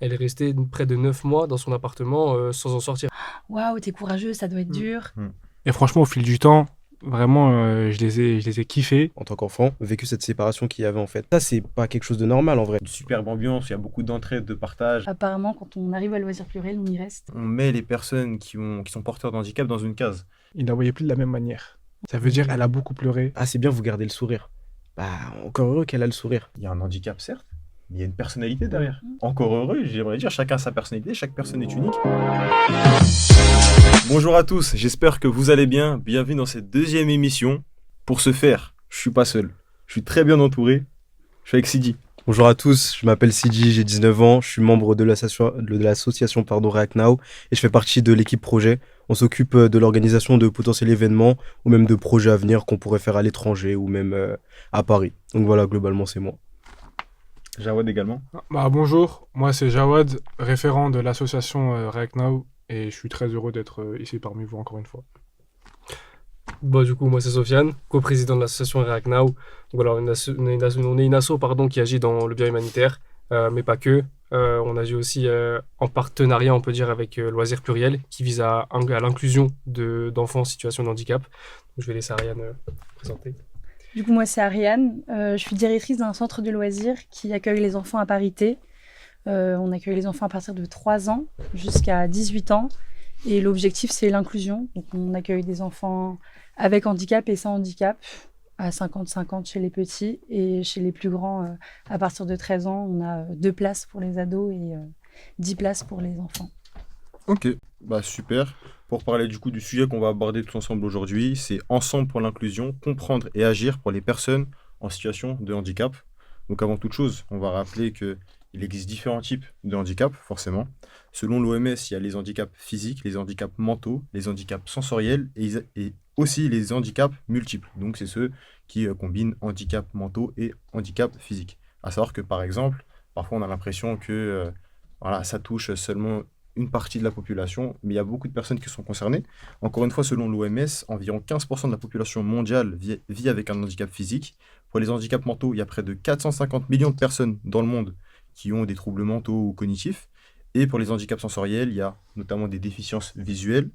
Elle est restée près de 9 mois dans son appartement sans en sortir. Waouh, t'es courageux, ça doit être dur. Et franchement, au fil du temps, vraiment, je les ai kiffés. En tant qu'enfant, vécu cette séparation qu'il y avait en fait. Ça, c'est pas quelque chose de normal en vrai. Une superbe ambiance, il y a beaucoup d'entraide, de partage. Apparemment, quand on arrive à Loisirs Pluriel, on y reste. On met les personnes qui sont porteurs de handicap dans une case. Ils ne la voyaient plus de la même manière. Ça veut dire qu'elle a beaucoup pleuré. Ah, c'est bien, vous gardez le sourire. Bah, encore heureux qu'elle a le sourire. Il y a un handicap, certes, mais il y a une personnalité derrière. Encore heureux, j'aimerais dire, chacun a sa personnalité, chaque personne est unique. Bonjour à tous, j'espère que vous allez bien. Bienvenue dans cette deuxième émission. Pour ce faire, je suis pas seul. Je suis très bien entouré. Je suis avec Sidi. Bonjour à tous, je m'appelle Sidi, j'ai 19 ans, je suis membre de l'association React Now et je fais partie de l'équipe projet. On s'occupe de l'organisation de potentiels événements ou même de projets à venir qu'on pourrait faire à l'étranger ou même à Paris. Donc voilà, globalement, c'est moi. Jawad également. Bonjour, moi c'est Jawad, référent de l'association React Now et je suis très heureux d'être ici parmi vous encore une fois. Du coup, moi c'est Sofiane, coprésident de l'association React Now. Donc, voilà, on est une asso qui agit dans le bien humanitaire, mais pas que. On agit aussi en partenariat, on peut dire, avec Loisirs Pluriel, qui vise à l'inclusion d'enfants en situation de handicap. Donc, je vais laisser Ariane présenter. Du coup, moi, c'est Ariane. Je suis directrice d'un centre de loisirs qui accueille les enfants à parité. On accueille les enfants à partir de 3 ans jusqu'à 18 ans. Et l'objectif, c'est l'inclusion. Donc, on accueille des enfants avec handicap et sans handicap, à 50-50 chez les petits. Et chez les plus grands, à partir de 13 ans, on a 2 places pour les ados et 10 places pour les enfants. Ok, super. Pour parler du coup du sujet qu'on va aborder tous ensemble aujourd'hui, c'est Ensemble pour l'inclusion, comprendre et agir pour les personnes en situation de handicap. Donc avant toute chose, on va rappeler qu'il existe différents types de handicap, forcément. Selon l'OMS, il y a les handicaps physiques, les handicaps mentaux, les handicaps sensoriels et aussi les handicaps multiples. Donc c'est ceux qui combinent handicap mentaux et handicap physique. À savoir que par exemple, parfois on a l'impression que ça touche seulement une partie de la population, mais il y a beaucoup de personnes qui sont concernées. Encore une fois, selon l'OMS, environ 15% de la population mondiale vit avec un handicap physique. Pour les handicaps mentaux, il y a près de 450 millions de personnes dans le monde qui ont des troubles mentaux ou cognitifs. Et pour les handicaps sensoriels, il y a notamment des déficiences visuelles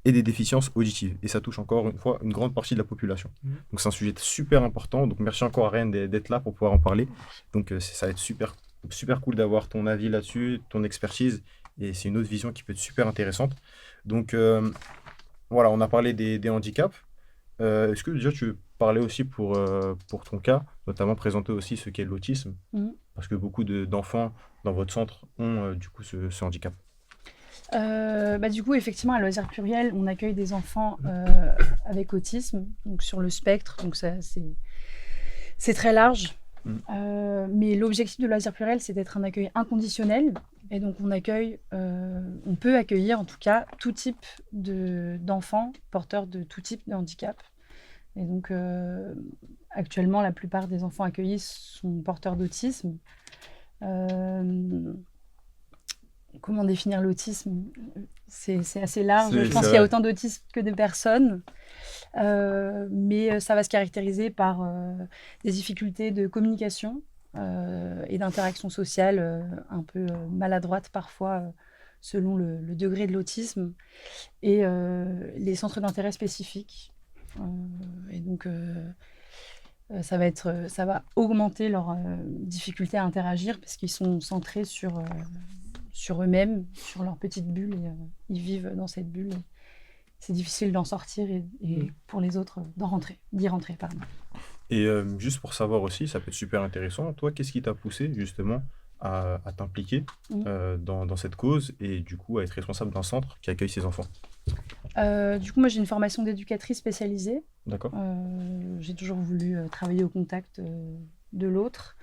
et des déficiences auditives. Et ça touche encore une fois une grande partie de la population. Donc c'est un sujet super important. Donc merci encore à Rennes d'être là pour pouvoir en parler. Donc ça va être super, super cool d'avoir ton avis là-dessus, ton expertise. Et c'est une autre vision qui peut être super intéressante. Donc on a parlé des handicaps. Est-ce que déjà tu veux parler aussi pour ton cas, notamment présenter aussi ce qu'est l'autisme, parce que beaucoup d'enfants dans votre centre ont du coup ce handicap. Du coup, effectivement, à Loisirs Pluriel, on accueille des enfants avec autisme, donc sur le spectre, donc ça, c'est très large. Mais l'objectif de Loisirs Pluriel, c'est d'être un accueil inconditionnel. Et donc, on peut accueillir en tout cas tout type d'enfants porteurs de tout type de handicap. Et donc, actuellement, la plupart des enfants accueillis sont porteurs d'autisme. Comment définir l'autisme ? C'est assez large. Je pense qu'il y a autant d'autisme que de personnes. Mais ça va se caractériser par des difficultés de communication et d'interaction sociale un peu maladroites parfois selon le degré de l'autisme et les centres d'intérêt spécifiques. Et donc ça va augmenter leur difficulté à interagir parce qu'ils sont centrés sur eux-mêmes, sur leur petite bulle et ils vivent dans cette bulle. C'est difficile d'en sortir et pour les autres d'y rentrer. Et juste pour savoir aussi, ça peut être super intéressant, toi, qu'est-ce qui t'a poussé justement à t'impliquer dans cette cause et du coup à être responsable d'un centre qui accueille ces enfants ? Du coup, moi j'ai une formation d'éducatrice spécialisée. D'accord. J'ai toujours voulu travailler au contact de l'autre.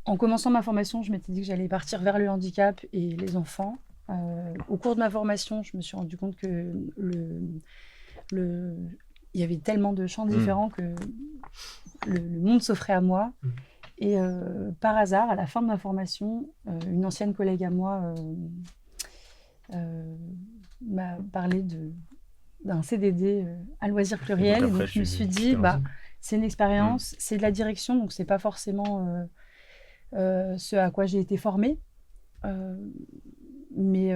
En commençant ma formation, je m'étais dit que j'allais partir vers le handicap et les enfants. Au cours de ma formation, je me suis rendu compte que il y avait tellement de champs différents que le monde s'offrait à moi. Et par hasard, à la fin de ma formation, une ancienne collègue à moi m'a parlé d'un CDD à Loisirs Pluriel. Donc je me suis dit, c'est une expérience, c'est de la direction, donc c'est pas forcément ce à quoi j'ai été formée. Mais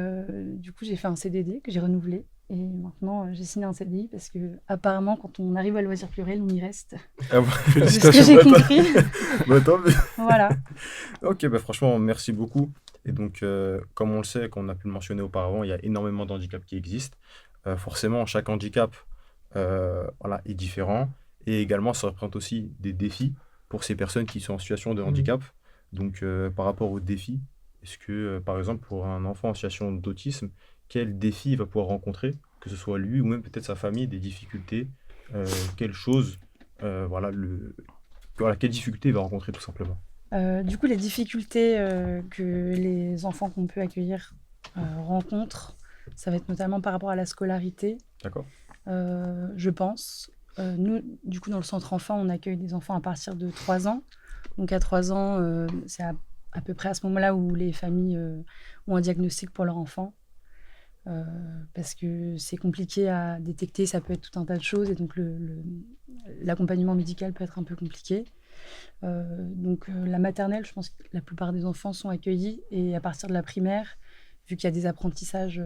du coup, j'ai fait un CDD que j'ai renouvelé. Et maintenant, j'ai signé un CDI parce que apparemment, quand on arrive à Loisirs Pluriels, on y reste. Ah bon, C'est ce que j'ai compris. Bah, tant mieux. Voilà. Ok, bah franchement, merci beaucoup. Et donc, comme on le sait, comme on a pu le mentionner auparavant, il y a énormément d'handicaps qui existent. Forcément, chaque handicap voilà, est différent. Et également, ça représente aussi des défis pour ces personnes qui sont en situation de handicap. Donc, par rapport aux défis, est-ce que, par exemple, pour un enfant en situation d'autisme, quel défi il va pouvoir rencontrer, que ce soit lui ou même peut-être sa famille, des difficultés, quelle chose, voilà, quelle difficulté il va rencontrer tout simplement. Du coup, les difficultés que les enfants qu'on peut accueillir rencontrent, ça va être notamment par rapport à la scolarité, D'accord. je pense. Nous, du coup, dans le centre enfant, on accueille des enfants à partir de 3 ans. Donc, à 3 ans, c'est à peu près à ce moment-là où les familles ont un diagnostic pour leur enfant. Parce que c'est compliqué à détecter, ça peut être tout un tas de choses, et donc l'accompagnement médical peut être un peu compliqué. Donc la maternelle, je pense que la plupart des enfants sont accueillis, et à partir de la primaire, vu qu'il y a des apprentissages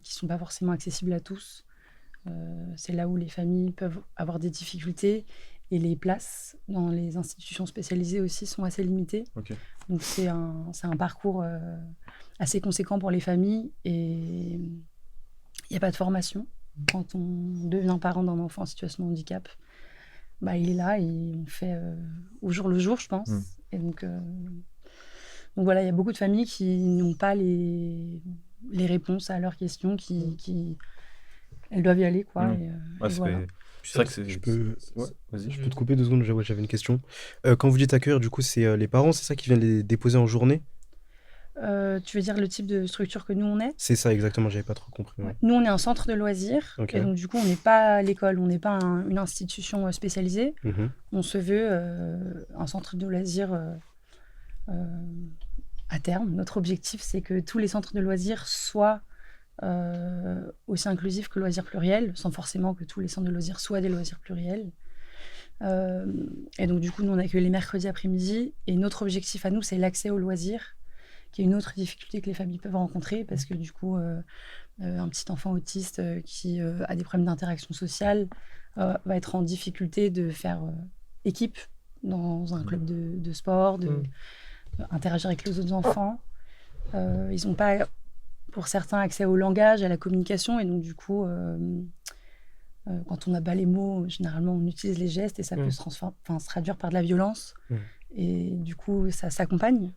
qui ne sont pas forcément accessibles à tous, c'est là où les familles peuvent avoir des difficultés, et les places dans les institutions spécialisées aussi sont assez limitées. Ok. Donc c'est un parcours assez conséquent pour les familles, et il n'y a pas de formation. Quand on devient parent d'un enfant en situation de handicap, bah, il est là et on fait au jour le jour, je pense. Et donc voilà, il y a beaucoup de familles qui n'ont pas les réponses à leurs questions, qui elles doivent y aller, quoi. Et voilà. C'est vrai que c'est... Je peux... Ouais, vas-y. Je peux te couper 2 secondes, j'avais une question. Quand vous dites accueillir, du coup, c'est les parents, c'est ça qui viennent les déposer en journée? Tu veux dire le type de structure que nous on est? C'est ça, exactement, j'avais pas trop compris. Ouais. Ouais. Nous, on est un centre de loisirs, Ok. et donc du coup, on n'est pas l'école, on n'est pas une institution spécialisée. Mhm. On se veut un centre de loisirs à terme. Notre objectif, c'est que tous les centres de loisirs soient aussi inclusifs que Loisirs Pluriels, sans forcément que tous les centres de loisirs soient des loisirs pluriels. Et donc, du coup, nous, on accueille les mercredis après-midi. Et notre objectif à nous, c'est l'accès aux loisirs, qui est une autre difficulté que les familles peuvent rencontrer, parce que du coup, un petit enfant autiste qui a des problèmes d'interaction sociale va être en difficulté de faire équipe dans un club de sport, interagir avec les autres enfants. Ils n'ont pas, pour certains, accès au langage, à la communication, et donc du coup, quand on n'a pas les mots, généralement on utilise les gestes, et ça peut se traduire par de la violence. Et du coup, ça s'accompagne.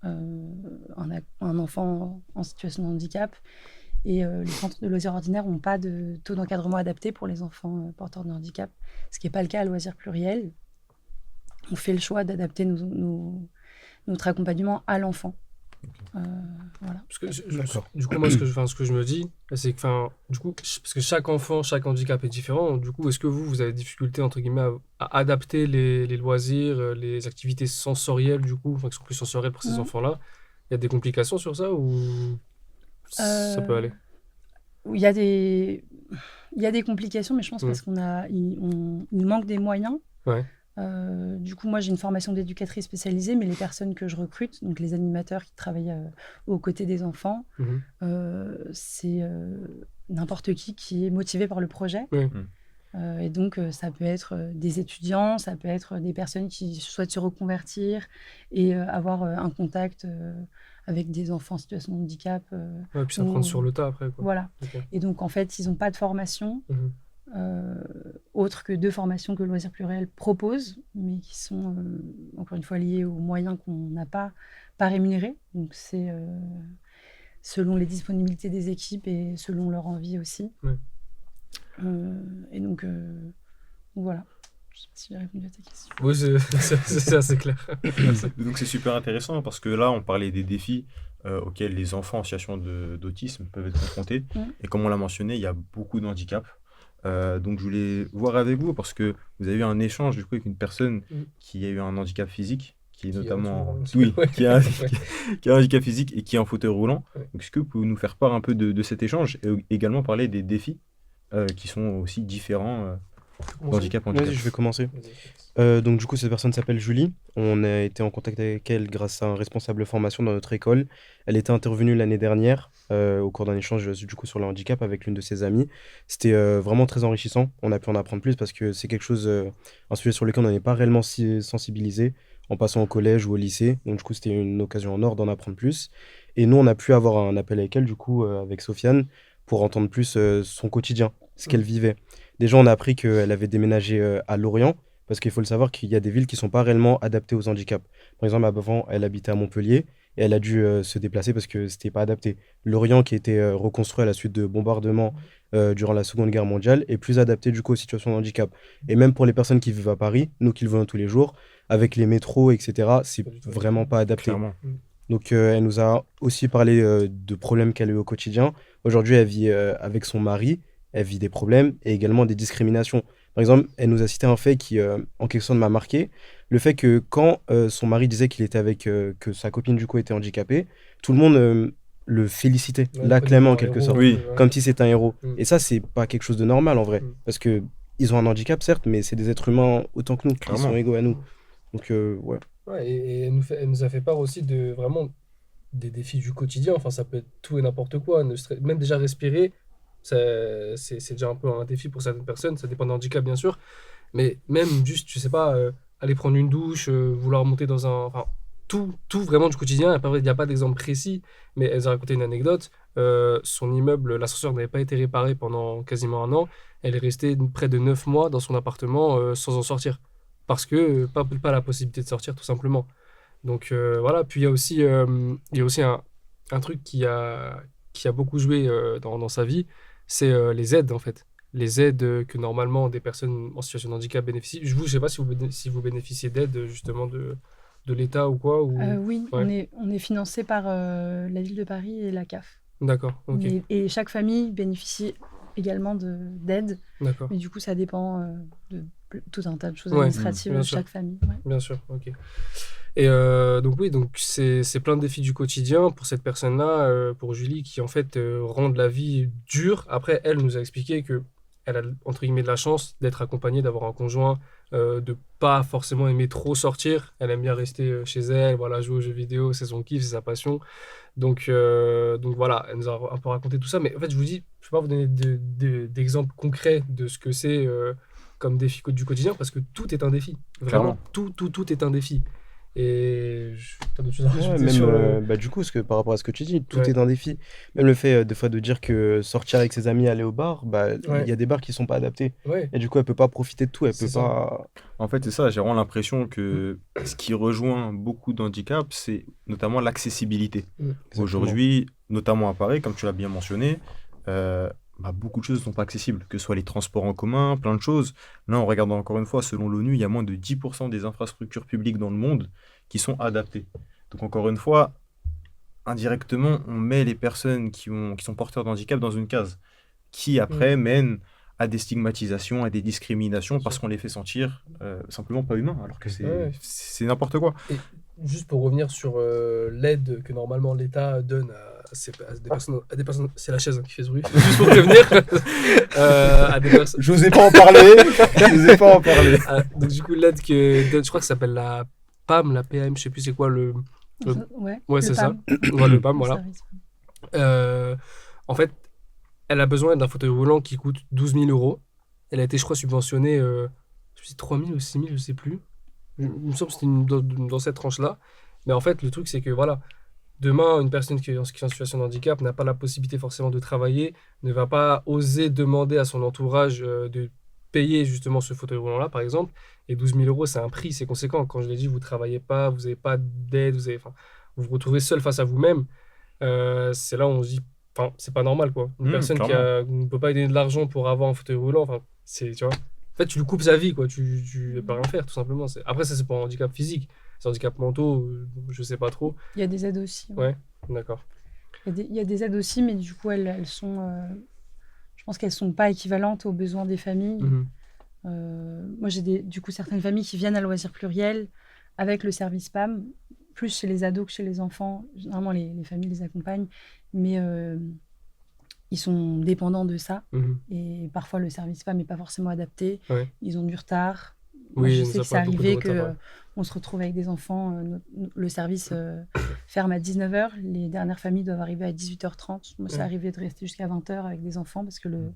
Un enfant en situation de handicap, et les centres de loisirs ordinaires n'ont pas de taux d'encadrement adapté pour les enfants porteurs de handicap, ce qui n'est pas le cas à Loisirs Pluriels. On fait le choix d'adapter notre accompagnement à l'enfant. Voilà. Parce que, du coup, moi, ce que je me dis, c'est que, du coup, parce que chaque enfant, chaque handicap est différent. Du coup, est-ce que vous avez des difficultés, entre guillemets, à adapter les loisirs, les activités sensorielles, du coup, qui sont plus sensorielles pour ces enfants-là? Il y a des complications sur ça, ou ça peut aller? Il y a des complications, mais je pense parce il manque des moyens. Ouais. Du coup, moi, j'ai une formation d'éducatrice spécialisée, mais les personnes que je recrute, donc les animateurs qui travaillent aux côtés des enfants, c'est n'importe qui est motivé par le projet. Et donc, ça peut être des étudiants, ça peut être des personnes qui souhaitent se reconvertir et avoir un contact avec des enfants en situation de handicap. Ouais, puis s'apprendre sur le tas après, quoi. Voilà. Okay. Et donc, en fait, ils n'ont pas de formation. Autre que 2 formations que Loisirs Pluriels propose, mais qui sont encore une fois liées aux moyens qu'on n'a pas rémunérés. Donc c'est selon les disponibilités des équipes et selon leur envie aussi. Et donc voilà. Je ne sais pas si j'ai répondu à ta question. Oui, c'est assez clair. Donc c'est super intéressant, parce que là on parlait des défis auxquels les enfants en situation d'autisme peuvent être confrontés. Et comme on l'a mentionné, il y a beaucoup de handicaps. Donc je voulais voir avec vous, parce que vous avez eu un échange du coup avec une personne qui a eu un handicap physique, qui a un handicap physique et qui est en fauteuil roulant. Donc est-ce que vous pouvez nous faire part un peu de cet échange, et également parler des défis qui sont aussi différents handicap. Vas-y, je vais commencer. Donc du coup, cette personne s'appelle Julie. On a été en contact avec elle grâce à un responsable formation dans notre école. Elle était intervenue l'année dernière au cours d'un échange du coup sur le handicap avec l'une de ses amies. C'était vraiment très enrichissant. On a pu en apprendre plus parce que c'est quelque chose, un sujet sur lequel on n'est pas réellement sensibilisé en passant au collège ou au lycée. Donc du coup, c'était une occasion en or d'en apprendre plus. Et nous, on a pu avoir un appel avec elle, du coup, avec Sofiane, pour entendre plus son quotidien, ce qu'elle vivait. Déjà, on a appris qu'elle avait déménagé à Lorient, parce qu'il faut le savoir qu'il y a des villes qui ne sont pas réellement adaptées aux handicaps. Par exemple, avant, elle habitait à Montpellier et elle a dû se déplacer parce que c'était pas adapté. Lorient, qui a été reconstruit à la suite de bombardements durant la Seconde Guerre mondiale, est plus adapté du coup aux situations de handicap. Et même pour les personnes qui vivent à Paris, nous qui le voyons tous les jours, avec les métros, etc., c'est vraiment pas adapté. Clairement. Donc, elle nous a aussi parlé de problèmes qu'elle a eu au quotidien. Aujourd'hui, elle vit avec son mari, elle vit des problèmes et également des discriminations. Par exemple, elle nous a cité un fait qui, en quelque sorte, m'a marqué. Le fait que quand son mari disait qu'il était avec, que sa copine, du coup, était handicapée, tout le monde le félicitait, Ouais, l'acclamait en un quelque héros, sorte, Oui. ouais. comme si c'était un héros. Mm. Et ça, c'est pas quelque chose de normal en vrai. Mm. Parce que ils ont un handicap, certes, mais c'est des êtres humains autant que nous, qui Clairement. sont égaux à nous. Donc, ouais. Ouais, et elle nous a fait part aussi de vraiment des défis du quotidien. Enfin, ça peut être tout et n'importe quoi. Même déjà respirer, c'est déjà un peu un défi pour certaines personnes. Ça dépend d'un handicap, bien sûr. Mais même juste, je sais pas, aller prendre une douche, vouloir monter dans un. Enfin, tout vraiment du quotidien. Il n'y a pas d'exemple précis, mais elle a raconté une anecdote. Son immeuble, l'ascenseur n'avait pas été réparé pendant quasiment un an. Elle est restée près de 9 mois dans son appartement sans en sortir. Parce que pas la possibilité de sortir, tout simplement. Donc voilà, puis il y a aussi un truc qui a beaucoup joué dans sa vie, c'est les aides en fait. Les aides que normalement des personnes en situation de handicap bénéficient. Je sais pas si vous bénéficiez d'aides justement de l'État ou quoi. Ou... Oui, Ouais. on est financé par la ville de Paris et la CAF. D'accord, ok. Et chaque famille bénéficie également d'aide. D'accord. Mais du coup, ça dépend de tout un tas de choses Ouais, administratives bien de sûr. chaque famille. Ouais. Bien sûr, ok. Et donc oui, donc c'est plein de défis du quotidien pour cette personne-là, pour Julie, qui en fait rendent la vie dure. Après, elle nous a expliqué que elle a entre guillemets de la chance d'être accompagnée, d'avoir un conjoint, de pas forcément aimer trop sortir. Elle aime bien rester chez elle, voilà, jouer aux jeux vidéo, c'est son kiff, c'est sa passion. Donc voilà, elle nous a un peu raconté tout ça. Mais en fait, je vous dis, je ne vais pas vous donner d'exemples concrets de ce que c'est comme défi du quotidien, parce que tout est un défi. Vraiment, Clairement. tout est un défi. Et t'as d'autres choses à Ouais, rajouter même, sur bah, du coup, parce que par rapport à ce que tu dis, tout Ouais. est un défi. Même le fait, des fois, de dire que sortir avec ses amis, aller au bar, bah, Ouais. il y a des bars qui sont pas adaptés. Ouais, Et du coup, elle peut pas profiter de tout. Elle C'est peut ça. pas. En fait, c'est ça, j'ai vraiment l'impression que ce qui rejoint beaucoup d'handicaps, c'est notamment l'accessibilité. Exactement. Aujourd'hui, notamment à Paris, comme tu l'as bien mentionné, beaucoup de choses ne sont pas accessibles, que ce soit les transports en commun, plein de choses. Là, on regarde encore une fois, selon l'ONU, il y a moins de 10% des infrastructures publiques dans le monde qui sont adaptées. Donc encore une fois, indirectement, on met les personnes qui sont porteurs de handicap dans une case, qui après mène à des stigmatisations, à des discriminations, parce qu'on les fait sentir simplement pas humains, alors que Ouais. c'est n'importe quoi. Et juste pour revenir sur l'aide que normalement l'État donne à des personnes, c'est la chaise qui fait ce bruit, juste pour prévenir, à des personnes. Je n'osais pas en parler. Je n'osais pas en parler. Donc du coup l'aide que donne, je crois que ça s'appelle la PAM, la PM, je sais plus c'est quoi le. Ouais, Ouais, le c'est ça. PAM. Ouais, le PAM, Le voilà. service. En fait, elle a besoin d'un fauteuil roulant qui coûte 12 000 euros. Elle a été, je crois, subventionnée 3 000 ou 6 000, je sais plus. Il me semble que c'était dans cette tranche-là. Mais en fait, le truc, c'est que voilà, demain, une personne qui est en situation de handicap n'a pas la possibilité forcément de travailler, ne va pas oser demander à son entourage de payer justement ce fauteuil roulant-là, par exemple. Et 12 000 euros, c'est un prix, c'est conséquent. Quand je l'ai dit, vous ne travaillez pas, vous n'avez pas d'aide, vous vous retrouvez seul face à vous-même. C'est là où on se dit, enfin, c'est pas normal, quoi. Une personne qui ne peut pas donner de l'argent pour avoir un fauteuil roulant, enfin, tu vois. En fait, tu lui coupes sa vie, quoi. Tu ne peux rien faire, tout simplement. Après, ça, c'est pour un handicap physique. C'est un handicap mentaux, je sais pas trop. Il y a des aides aussi. Ouais, d'accord. Il y a des aides aussi, mais du coup, elles sont. Je pense qu'elles sont pas équivalentes aux besoins des familles. Mhm. Moi, j'ai du coup certaines familles qui viennent à Loisirs Pluriel avec le service PAM, plus chez les ados que chez les enfants. Généralement, les familles les accompagnent, mais ils sont dépendants de ça. Mhm. Et parfois, le service femme n'est pas forcément adapté. Ouais. Ils ont du retard. Moi, Oui, je ça sais que c'est prend beaucoup de arrivé retard, ouais. qu'on se retrouve avec des enfants. Le service ferme à 19h. Les dernières familles doivent arriver à 18h30. Moi, c'est Ouais. arrivé de rester jusqu'à 20h avec des enfants parce que le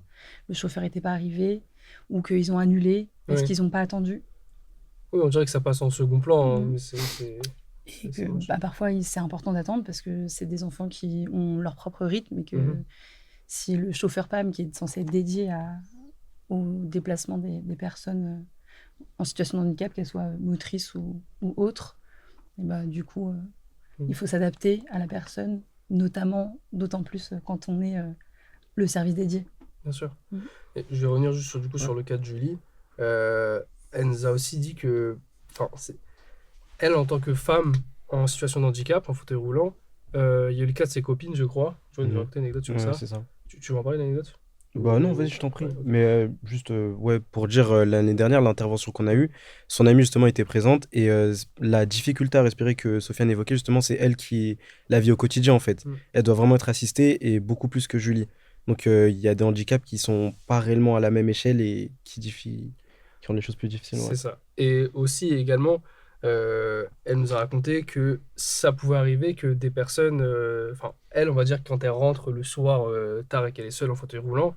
chauffeur n'était pas arrivé ou qu'ils ont annulé parce Ouais. qu'ils n'ont pas attendu. Oui, on dirait que ça passe en second plan, hein, Mhm. mais c'est Et c'est que moche. parfois, c'est important d'attendre parce que c'est des enfants qui ont leur propre rythme et que Mhm. si le chauffeur PAM, qui est censé être dédié au déplacement des personnes en situation de handicap, qu'elles soient motrices ou autres, et bah, du coup, Mhm. il faut s'adapter à la personne, notamment, d'autant plus quand on est le service dédié. Bien sûr. Mhm. Et je vais revenir juste sur, du coup, Ouais. sur le cas de Julie. Elle nous a aussi dit que, enfin, elle, en tant que femme en situation de handicap, en fauteuil roulant, il y a eu le cas de ses copines, je crois. Je vais nous Mhm. raconter une anecdote sur Ouais, ça. c'est ça. Tu veux en parler, l'anecdote? Bah non, vas-y, je t'en prie. Ouais, ok. Mais juste, ouais, pour dire, l'année dernière, l'intervention qu'on a eue, son amie justement était présente et la difficulté à respirer que Sofiane évoquait, justement, c'est elle qui la vit au quotidien en fait. Mm. Elle doit vraiment être assistée et beaucoup plus que Julie. Donc il y a des handicaps qui sont pas réellement à la même échelle et qui rendent les choses plus difficiles. Ouais. C'est ça. Et aussi, également, elle nous a raconté que ça pouvait arriver que des personnes, enfin, elle, on va dire, quand elle rentre le soir tard et qu'elle est seule en fauteuil roulant,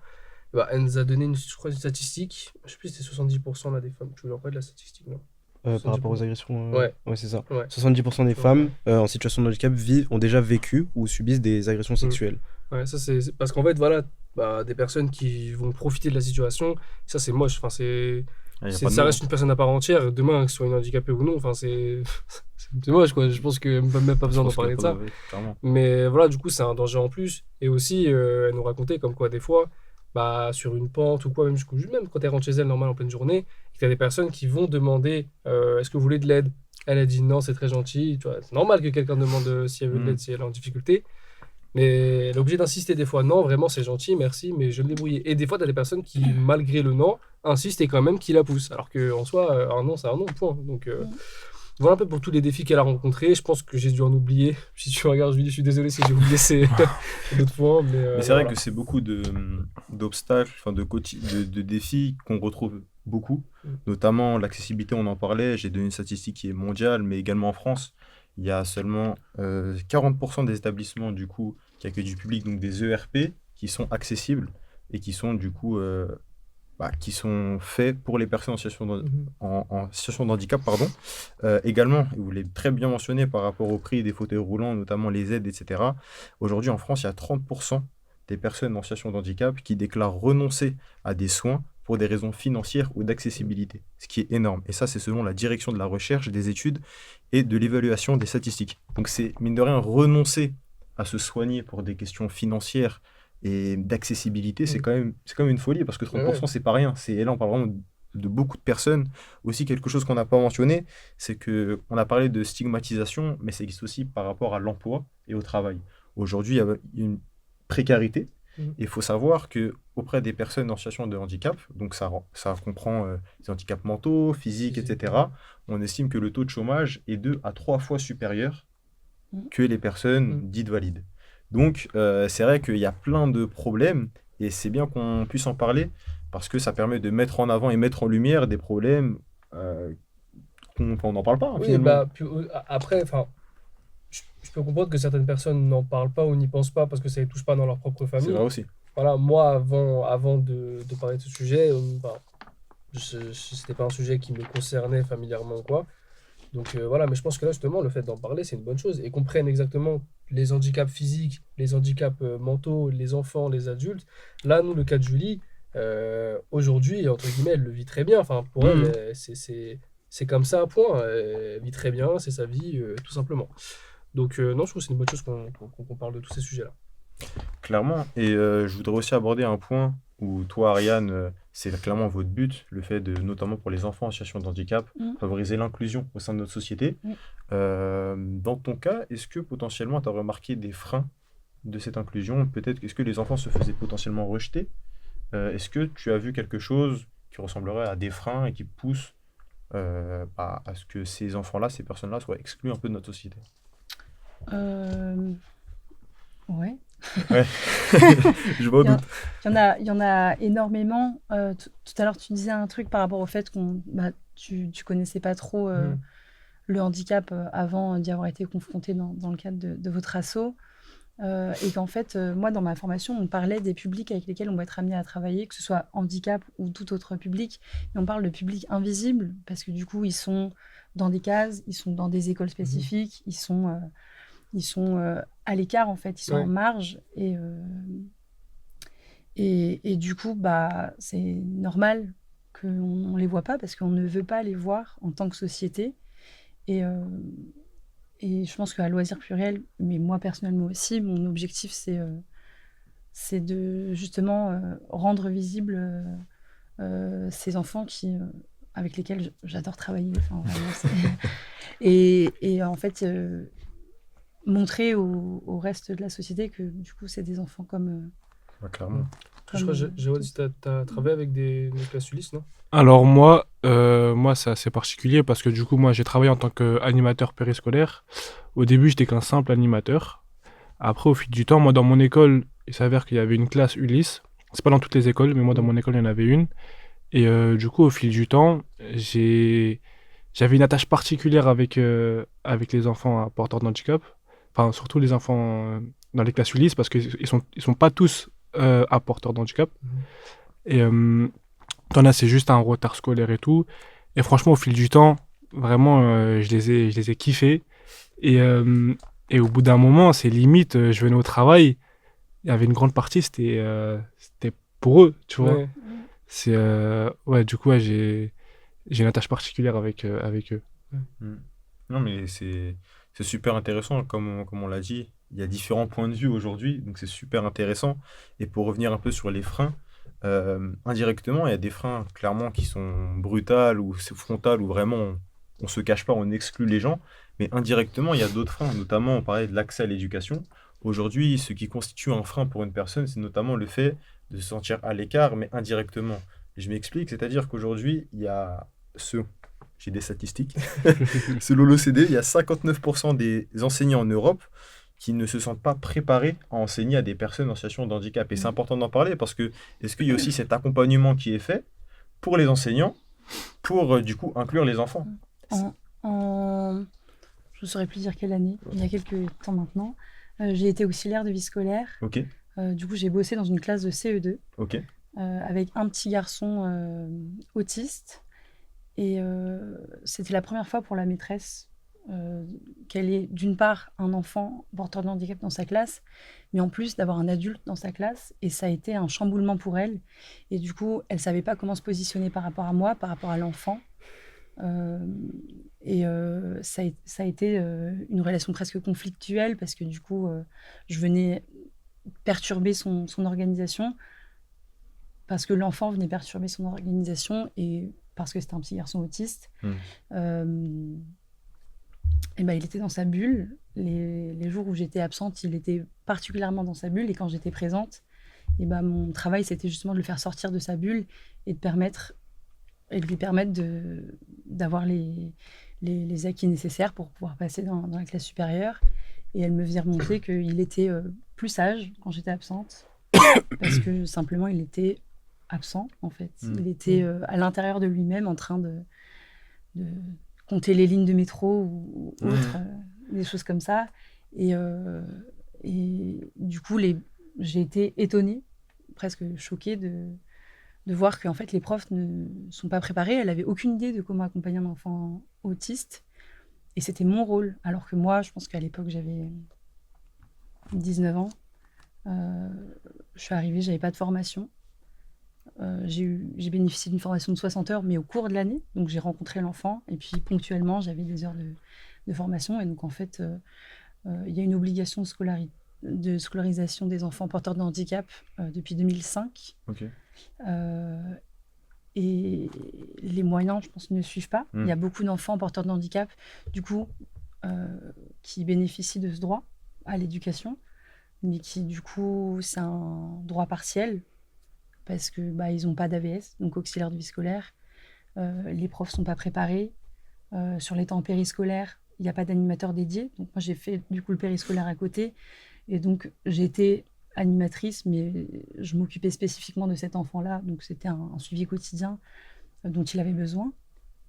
bah, elle nous a donné, je crois, une statistique. Je sais plus si c'était 70% là, des femmes. Tu veux leur parler de la statistique, non? Par rapport aux 70%. agressions, Ouais, ouais, c'est ça. ouais. 70% des Tu vois, femmes en situation de handicap ont déjà vécu ou subissent des agressions sexuelles. Ouais, ça parce qu'en fait, voilà, bah, des personnes qui vont profiter de la situation, ça c'est moche. Enfin, Ah, y a pas de ça nom. reste une personne à part entière. Demain, que ce soit une handicapée ou non, enfin, c'est moche, quoi. Je pense que même pas Je besoin d'en pense que parler de pas ça. clairement. Mais voilà, du coup, c'est un danger en plus. Et aussi, elle nous racontait comme quoi, des fois, bah, sur une pente ou quoi, même quand elle rentre chez elle, normal, en pleine journée, il y a des personnes qui vont demander est-ce que vous voulez de l'aide? Elle a dit non, c'est très gentil. Tu vois, c'est normal que quelqu'un demande si elle veut de l'aide, si elle est en difficulté. Mais elle est obligée d'insister des fois. Non, vraiment, c'est gentil, merci, mais je vais me débrouiller. Et des fois, tu as des personnes qui, malgré le non, insistent et quand même qui la poussent. Alors qu'en soi, un non, c'est un non, point. Donc, voilà un peu pour tous les défis qu'elle a rencontrés. Je pense que j'ai dû en oublier. Si tu regardes, je suis désolé si j'ai oublié d'autres points. Mais C'est vrai voilà. que c'est beaucoup d'obstacles, enfin de défis qu'on retrouve beaucoup, Mm. notamment l'accessibilité, on en parlait, j'ai donné une statistique qui est mondiale, mais également en France, il y a seulement 40% des établissements du coup qui accueillent du public, donc des ERP, qui sont accessibles et qui sont du coup qui sont faits pour les personnes Mhm. en situation de handicap, pardon. Également, et vous l'avez très bien mentionné par rapport au prix des fauteuils roulants, notamment les aides, etc. Aujourd'hui, en France, il y a 30% des personnes en situation de handicap qui déclarent renoncer à des soins pour des raisons financières ou d'accessibilité, ce qui est énorme. Et ça, c'est selon la direction de la recherche, des études et de l'évaluation des statistiques. Donc c'est, mine de rien, renoncer à se soigner pour des questions financières et d'accessibilité, c'est quand même une folie, parce que 30%, c'est pas rien. Et là, on parle vraiment de beaucoup de personnes. Aussi, quelque chose qu'on n'a pas mentionné, c'est qu'on a parlé de stigmatisation, mais ça existe aussi par rapport à l'emploi et au travail. Aujourd'hui, il y a une précarité. Mhm. Et il faut savoir que auprès des personnes en situation de handicap, donc ça comprend des handicaps mentaux, physiques, Physique, etc., on estime que le taux de chômage est 2 à 3 fois supérieur Mhm. que les personnes dites valides. Donc, c'est vrai qu'il y a plein de problèmes et c'est bien qu'on puisse en parler parce que ça permet de mettre en avant et mettre en lumière des problèmes qu'on n'en parle pas, Oui, finalement. bah, puis, après, enfin, je peux comprendre que certaines personnes n'en parlent pas ou n'y pensent pas parce que ça ne les touche pas dans leur propre C'est famille. vrai aussi. Voilà, moi, avant de parler de ce sujet, bah, c'était pas un sujet qui me concernait familièrement ou quoi. Donc voilà, mais je pense que là, justement, le fait d'en parler, c'est une bonne chose. Et qu'on prenne exactement les handicaps physiques, les handicaps mentaux, les enfants, les adultes. Là, nous, le cas de Julie, aujourd'hui, entre guillemets, elle le vit très bien. Enfin, pour elle, c'est comme ça, point. Elle vit très bien, c'est sa vie, tout simplement. Donc non, je trouve que c'est une bonne chose qu'on parle de tous ces sujets-là. Clairement. Et je voudrais aussi aborder un point où toi, Ariane, c'est clairement votre but, le fait de, notamment pour les enfants en situation de handicap, Mm. favoriser l'inclusion au sein de notre société. Mm. Dans ton cas, est-ce que potentiellement tu as remarqué des freins de cette inclusion? Peut-être est-ce que les enfants se faisaient potentiellement rejeter? Est-ce que tu as vu quelque chose qui ressemblerait à des freins et qui pousse à ce que ces enfants-là, ces personnes-là soient exclus un peu de notre société? Ouais. Ouais, je m'en Il y en, doute. il y en a énormément. Tout à l'heure, tu disais un truc par rapport au fait tu connaissais pas trop Mhm. le handicap avant d'y avoir été confronté dans le cadre de votre asso. Et qu'en fait, moi, dans ma formation, on parlait des publics avec lesquels on va être amené à travailler, que ce soit handicap ou tout autre public. Et on parle de publics invisibles, parce que du coup, ils sont dans des cases, ils sont dans des écoles spécifiques, ils sont à l'écart, en fait, ils sont en Ouais. marge. Et du coup, bah, c'est normal qu'on ne les voit pas, parce qu'on ne veut pas les voir en tant que société. Et, euh, et je pense qu'à Loisirs Pluriel, mais moi personnellement aussi, mon objectif, c'est de justement rendre visible ces enfants avec lesquels j'adore travailler. Enfin, vraiment, et en fait, montrer au reste de la société que du coup, c'est des enfants Ouais, clairement. Je crois que Jawad, tous. tu as travaillé avec des classes Ulysse, non? Alors moi c'est assez particulier parce que du coup, moi, j'ai travaillé en tant qu'animateur périscolaire. Au début, j'étais qu'un simple animateur. Après, au fil du temps, moi, dans mon école, il s'avère qu'il y avait une classe Ulysse. C'est pas dans toutes les écoles, mais moi, dans Mhm. mon école, il y en avait une. Et du coup, au fil du temps, j'avais une attache particulière avec les enfants à porteurs de handicap. Enfin, surtout les enfants dans les classes Ulysse, parce qu'ils sont pas tous à porteurs de handicap. Mhm. Et t'en as, c'est juste un retard scolaire et tout. Et franchement, au fil du temps, vraiment, je les ai kiffés. Et, euh, et au bout d'un moment, c'est limite, je venais au travail, il y avait une grande partie, c'était pour eux, tu vois. Ouais. Ouais, du coup, ouais, j'ai une attache particulière avec eux. Mm. Non, mais c'est super intéressant, comme on l'a dit. Il y a différents points de vue aujourd'hui, donc c'est super intéressant. Et pour revenir un peu sur les freins, indirectement, il y a des freins clairement qui sont brutales ou c'est frontales, où vraiment on se cache pas, on exclut les gens. Mais indirectement, il y a d'autres freins, notamment on parlait de l'accès à l'éducation. Aujourd'hui, ce qui constitue un frein pour une personne, c'est notamment le fait de se sentir à l'écart, mais indirectement. Je m'explique, c'est-à-dire qu'aujourd'hui, il y a ce j'ai des statistiques. Selon l'OCDE, il y a 59% des enseignants en Europe qui ne se sentent pas préparés à enseigner à des personnes en situation de handicap. Et c'est important d'en parler parce que est-ce qu'il y a aussi cet accompagnement qui est fait pour les enseignants pour du coup inclure les enfants? En, en- je ne saurais plus dire quelle année, il y a quelques temps maintenant, j'ai été auxiliaire de vie scolaire. Ok, Du coup, j'ai bossé dans une classe de CE2 ok. avec un petit garçon autiste. Et c'était la première fois pour la maîtresse qu'elle ait d'une part un enfant porteur de handicap dans sa classe, mais en plus d'avoir un adulte dans sa classe. Et ça a été un chamboulement pour elle. Et du coup, elle savait pas comment se positionner par rapport à moi, par rapport à l'enfant. Euh, ça a été une relation presque conflictuelle parce que du coup, je venais perturber son organisation parce que l'enfant venait perturber son organisation et parce que c'était un petit garçon autiste. Hmm. Euh, et ben, il était dans sa bulle. Les jours où j'étais absente, il était particulièrement dans sa bulle. Et quand j'étais présente, et ben, mon travail, c'était justement de le faire sortir de sa bulle et de lui permettre d'avoir les acquis nécessaires pour pouvoir passer dans la classe supérieure. Et elle me faisait remonter qu'il était plus sage quand j'étais absente, parce que simplement, il était absent, en fait. Mm. Il était à l'intérieur de lui-même en train de compter les lignes de métro ou autre, des choses comme ça. Et du coup, j'ai été étonnée, presque choquée de voir qu'en fait, les profs ne sont pas préparés. Elle n'avait aucune idée de comment accompagner un enfant autiste. Et c'était mon rôle. Alors que moi, je pense qu'à l'époque, j'avais 19 ans. Je suis arrivée, j'avais pas de formation. J'ai bénéficié d'une formation de 60 heures, mais au cours de l'année. Donc, j'ai rencontré l'enfant. Et puis, ponctuellement, j'avais des heures de formation. Et donc, en fait, il y a une obligation de scolarisation des enfants porteurs de handicap depuis 2005. Ok. Euh, et les moyens, je pense, ne suivent pas. Il y a beaucoup d'enfants porteurs de handicap, du coup, qui bénéficient de ce droit à l'éducation, mais qui, du coup, c'est un droit partiel parce que bah, ils n'ont pas d'AVS, donc auxiliaire de vie scolaire. Les profs sont pas préparés. Sur les temps périscolaires, il n'y a pas d'animateur dédié. Donc moi, j'ai fait du coup le périscolaire à côté. Et donc, j'étais animatrice, mais je m'occupais spécifiquement de cet enfant-là. Donc, c'était un suivi quotidien dont il avait besoin.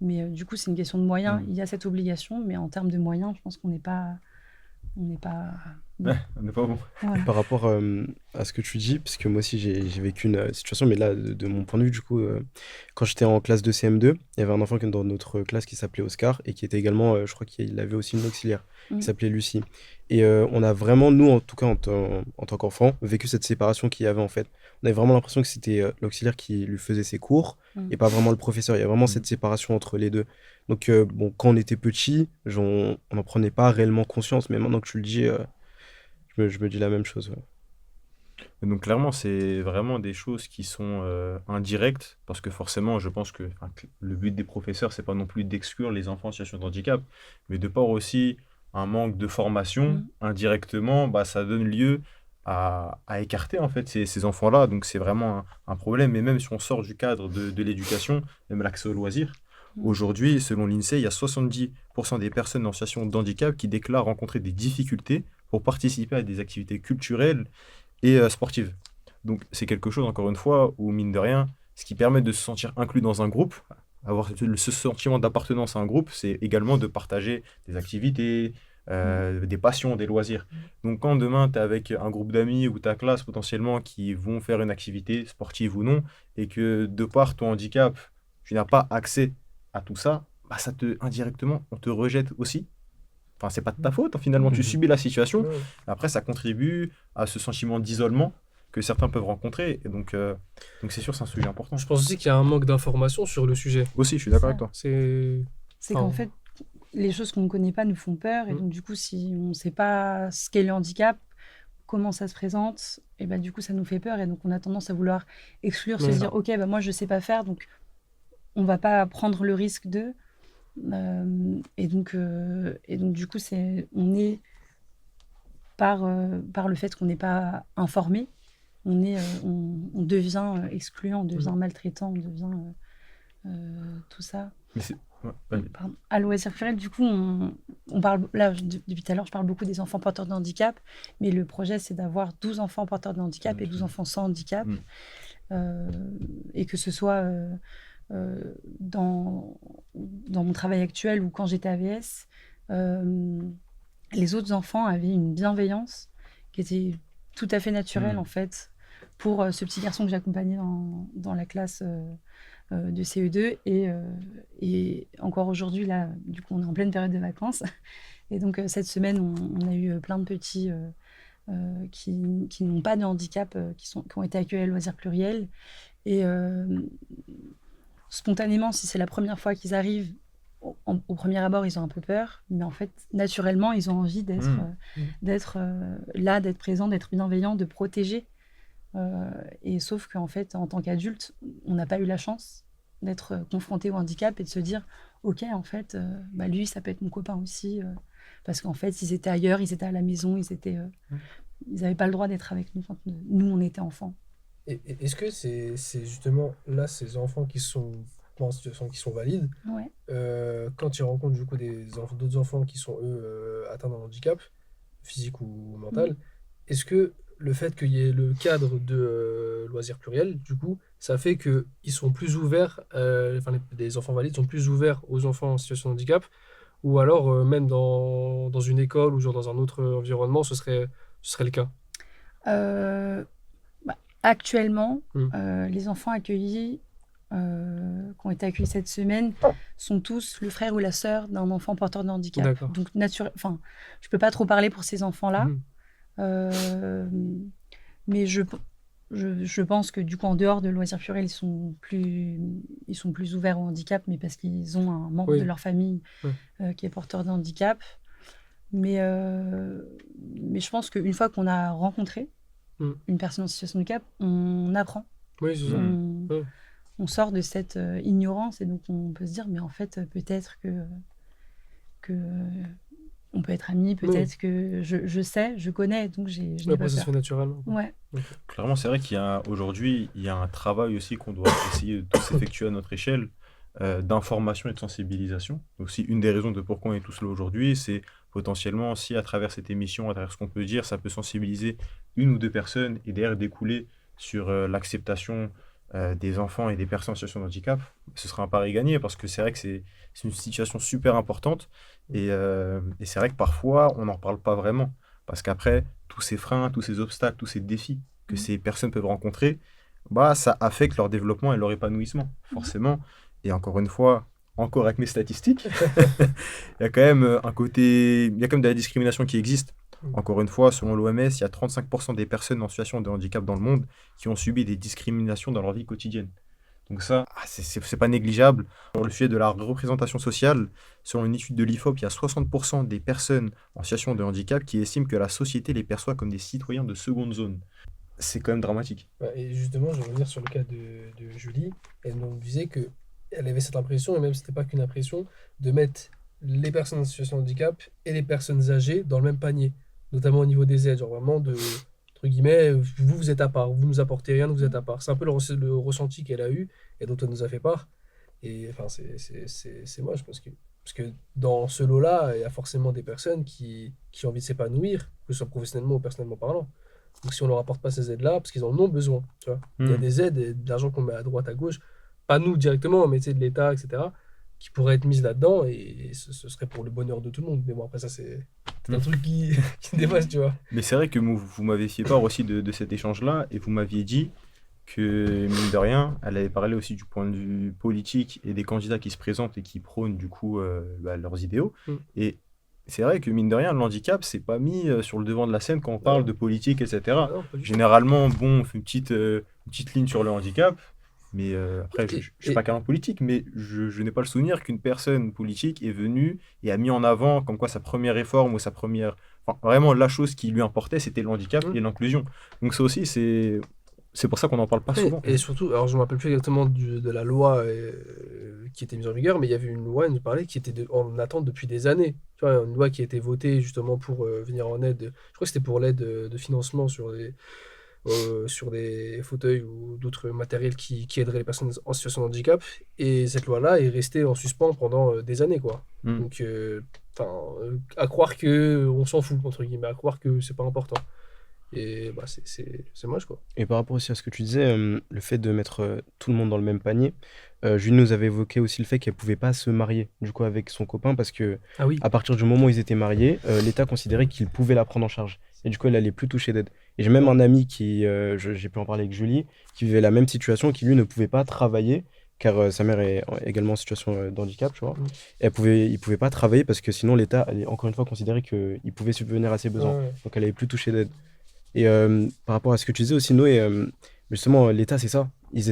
Mais du coup, c'est une question de moyens. Il y a cette obligation, mais en termes de moyens, je pense qu'on n'est pas... On n'est pas... Ouais, on n'est pas bon. Voilà. Par rapport à ce que tu dis, parce que moi aussi j'ai vécu une situation, mais là, de mon point de vue, du coup, quand j'étais en classe de CM2, il y avait un enfant dans notre classe qui s'appelait Oscar et qui était également, je crois qu'il avait aussi une auxiliaire qui s'appelait Lucie. Et on a vraiment, nous en tout cas en tant qu'enfant, vécu cette séparation qu'il y avait en fait. On avait vraiment l'impression que c'était l'auxiliaire qui lui faisait ses cours et pas vraiment le professeur. Il y a vraiment cette séparation entre les deux. Donc, bon, quand on était petit, on n'en prenait pas réellement conscience, mais maintenant que tu le dis, je me dis la même chose. Ouais. Et donc clairement, c'est vraiment des choses qui sont indirectes, parce que forcément, je pense que enfin, que le but des professeurs, c'est pas non plus d'exclure les enfants en situation de handicap, mais de par aussi un manque de formation, indirectement, bah, ça donne lieu à écarter en fait ces enfants-là. Donc c'est vraiment un problème. Et même si on sort du cadre de l'éducation, même l'accès aux loisirs, aujourd'hui, selon l'INSEE, il y a 70% des personnes en situation de handicap qui déclarent rencontrer des difficultés pour participer à des activités culturelles et sportive. Donc c'est quelque chose, encore une fois, où mine de rien, ce qui permet de se sentir inclus dans un groupe, avoir ce sentiment d'appartenance à un groupe, c'est également de partager des activités, des passions, des loisirs. Donc quand demain tu es avec un groupe d'amis ou ta classe potentiellement qui vont faire une activité sportive ou non, et que de par ton handicap, tu n'as pas accès à tout ça, bah indirectement, on te rejette aussi. Enfin, c'est pas de ta faute, hein, finalement, tu subis la situation. Ouais. Après, ça contribue à ce sentiment d'isolement que certains peuvent rencontrer. Et donc c'est sûr, c'est un sujet important. Je pense aussi qu'il y a un manque d'information sur le sujet. Aussi, je suis d'accord avec toi. C'est qu'en enfin, fait, les choses qu'on ne connaît pas nous font peur. Et donc, du coup, si on ne sait pas ce qu'est le handicap, comment ça se présente, et bah, du coup, ça nous fait peur. Et donc, on a tendance à vouloir exclure, se dire, OK, bah, moi, je ne sais pas faire, donc on ne va pas prendre le risque de... et donc, du coup, on est par le fait qu'on n'est pas informé, on devient excluant, on devient maltraitant, on devient tout ça. Mais c'est... ouais, Pardon. À loisir pluriel, du coup, on parle, là, depuis tout à l'heure, je parle beaucoup des enfants porteurs de handicap, mais le projet, c'est d'avoir 12 enfants porteurs de handicap et 12 enfants sans handicap, et que ce soit dans mon travail actuel ou quand j'étais AVS, les autres enfants avaient une bienveillance qui était tout à fait naturelle, en fait, pour ce petit garçon que j'accompagnais dans la classe de CE2. Et encore aujourd'hui, là, du coup, on est en pleine période de vacances. Et donc, cette semaine, on a eu plein de petits qui n'ont pas de handicap, qui ont été accueillis à Loisirs Pluriels. Et spontanément, si c'est la première fois qu'ils arrivent, au premier abord, ils ont un peu peur, mais en fait, naturellement, ils ont envie d'être là, d'être présent, d'être bienveillant, de protéger. Et sauf qu'en fait, en tant qu'adulte, on n'a pas eu la chance d'être confronté au handicap et de se dire, ok, en fait, bah lui, ça peut être mon copain aussi, parce qu'en fait, ils étaient ailleurs, ils étaient à la maison, ils n'avaient pas le droit d'être avec nous quand nous, on était enfants. Et est-ce que c'est justement là ces enfants qui sont en situation qui sont valides, Ouais. quand ils rencontrent du coup d'autres enfants qui sont eux atteints d'un handicap physique ou mental, est-ce que le fait qu'il y ait le cadre de loisirs pluriels, du coup, ça fait que ils sont plus ouverts, enfin les enfants valides sont plus ouverts aux enfants en situation de handicap, ou alors même dans une école ou genre dans un autre environnement, ce serait le cas? Actuellement, les enfants accueillis, qui ont été accueillis cette semaine, sont tous le frère ou la sœur d'un enfant porteur de handicap. D'accord. Donc, je ne peux pas trop parler pour ces enfants-là. Mais je pense que du coup, en dehors de Loisirs Pluriels, ils sont plus ouverts au handicap, mais parce qu'ils ont un membre de leur famille qui est porteur de handicap. Mais je pense qu'une fois qu'on a rencontré une personne en situation de handicap, on apprend. Oui, c'est ça. On sort de cette ignorance et donc on peut se dire, mais en fait, peut-être que on peut être amis, peut-être que je sais, je connais, donc je n'ai pas Après, ça se peur. fait naturellement. Ouais. Clairement, c'est vrai qu'aujourd'hui, il y a un travail aussi qu'on doit essayer de tous effectuer à notre échelle, d'information et de sensibilisation. Donc, une des raisons de pourquoi on est tous là aujourd'hui, c'est potentiellement, si à travers cette émission, à travers ce qu'on peut dire, ça peut sensibiliser une ou deux personnes et derrière découler sur l'acceptation des enfants et des personnes en situation de handicap, ce sera un pari gagné parce que c'est vrai que c'est une situation super importante et c'est vrai que parfois on n'en parle pas vraiment parce qu'après, tous ces freins, tous ces obstacles, tous ces défis que ces personnes peuvent rencontrer, bah, ça affecte leur développement et leur épanouissement, forcément. Et encore une fois, encore avec mes statistiques, il y a quand même un côté, il y a quand même de la discrimination qui existe. Encore une fois, selon l'OMS, il y a 35% des personnes en situation de handicap dans le monde qui ont subi des discriminations dans leur vie quotidienne. Donc ça, c'est pas négligeable. Sur le sujet de la représentation sociale, selon une étude de l'IFOP, il y a 60% des personnes en situation de handicap qui estiment que la société les perçoit comme des citoyens de seconde zone. C'est quand même dramatique. Ouais, et justement, je vais revenir sur le cas de Julie. Elle nous disait que elle avait cette impression, et même si c'était pas qu'une impression, de mettre les personnes en situation de handicap et les personnes âgées dans le même panier, notamment au niveau des aides, genre vraiment de, entre guillemets, vous êtes à part, vous nous apportez rien, vous êtes à part. C'est un peu le ressenti qu'elle a eu et dont elle nous a fait part. Et enfin, c'est moche parce que dans ce lot-là, il y a forcément des personnes qui ont envie de s'épanouir, que ce soit professionnellement ou personnellement parlant. Donc si on leur apporte pas ces aides-là, parce qu'ils en ont besoin, tu vois. Il y a des aides et de l'argent qu'on met à droite, à gauche, pas nous directement, mais tu sais, de l'État, etc., qui pourraient être mises là-dedans et ce serait pour le bonheur de tout le monde. Mais bon, après, ça, c'est un truc qui dépasse, tu vois. Mais c'est vrai que vous m'avez fait part aussi de cet échange-là et vous m'aviez dit que, mine de rien, elle avait parlé aussi du point de vue politique et des candidats qui se présentent et qui prônent du coup leurs idéaux. Et c'est vrai que, mine de rien, le handicap, c'est pas mis sur le devant de la scène quand on parle de politique, etc. Ah non, pas du tout. Généralement, bon, on fait une petite ligne sur le handicap, mais après, je ne suis Et- pas qu'un politique, mais je n'ai pas le souvenir qu'une personne politique est venue et a mis en avant comme quoi sa première réforme ou sa première... Enfin, vraiment, la chose qui lui importait, c'était le handicap et l'inclusion. Donc ça aussi, c'est pour ça qu'on n'en parle pas souvent. Et surtout, alors je ne me rappelle plus exactement de la loi qui était mise en vigueur, mais il y avait une loi, elle nous parlait, qui était en attente depuis des années. Tu vois, une loi qui a été votée justement pour venir en aide. Je crois que c'était pour l'aide de financement sur des fauteuils ou d'autres matériels qui aideraient les personnes en situation de handicap. Et cette loi-là est restée en suspens pendant des années, quoi. Donc, à croire que on s'en fout, entre guillemets, à croire que c'est pas important. Et bah, c'est moche, quoi. Et par rapport aussi à ce que tu disais, le fait de mettre tout le monde dans le même panier, Julie nous avait évoqué aussi le fait qu'elle pouvait pas se marier du coup avec son copain parce que Ah oui. à partir du moment où ils étaient mariés, l'État considérait qu'il pouvait la prendre en charge. Et du coup, elle allait plus toucher d'aide. Et j'ai même un ami qui, j'ai pu en parler avec Julie, qui vivait la même situation, qui lui ne pouvait pas travailler car sa mère est également en situation de handicap, tu vois. Et il pouvait pas travailler parce que sinon l'État allait encore une fois considérer qu'il pouvait subvenir à ses besoins. Ouais. Donc elle allait plus toucher d'aide. Et par rapport à ce que tu disais aussi, Noé, justement, l'État, c'est ça. Ils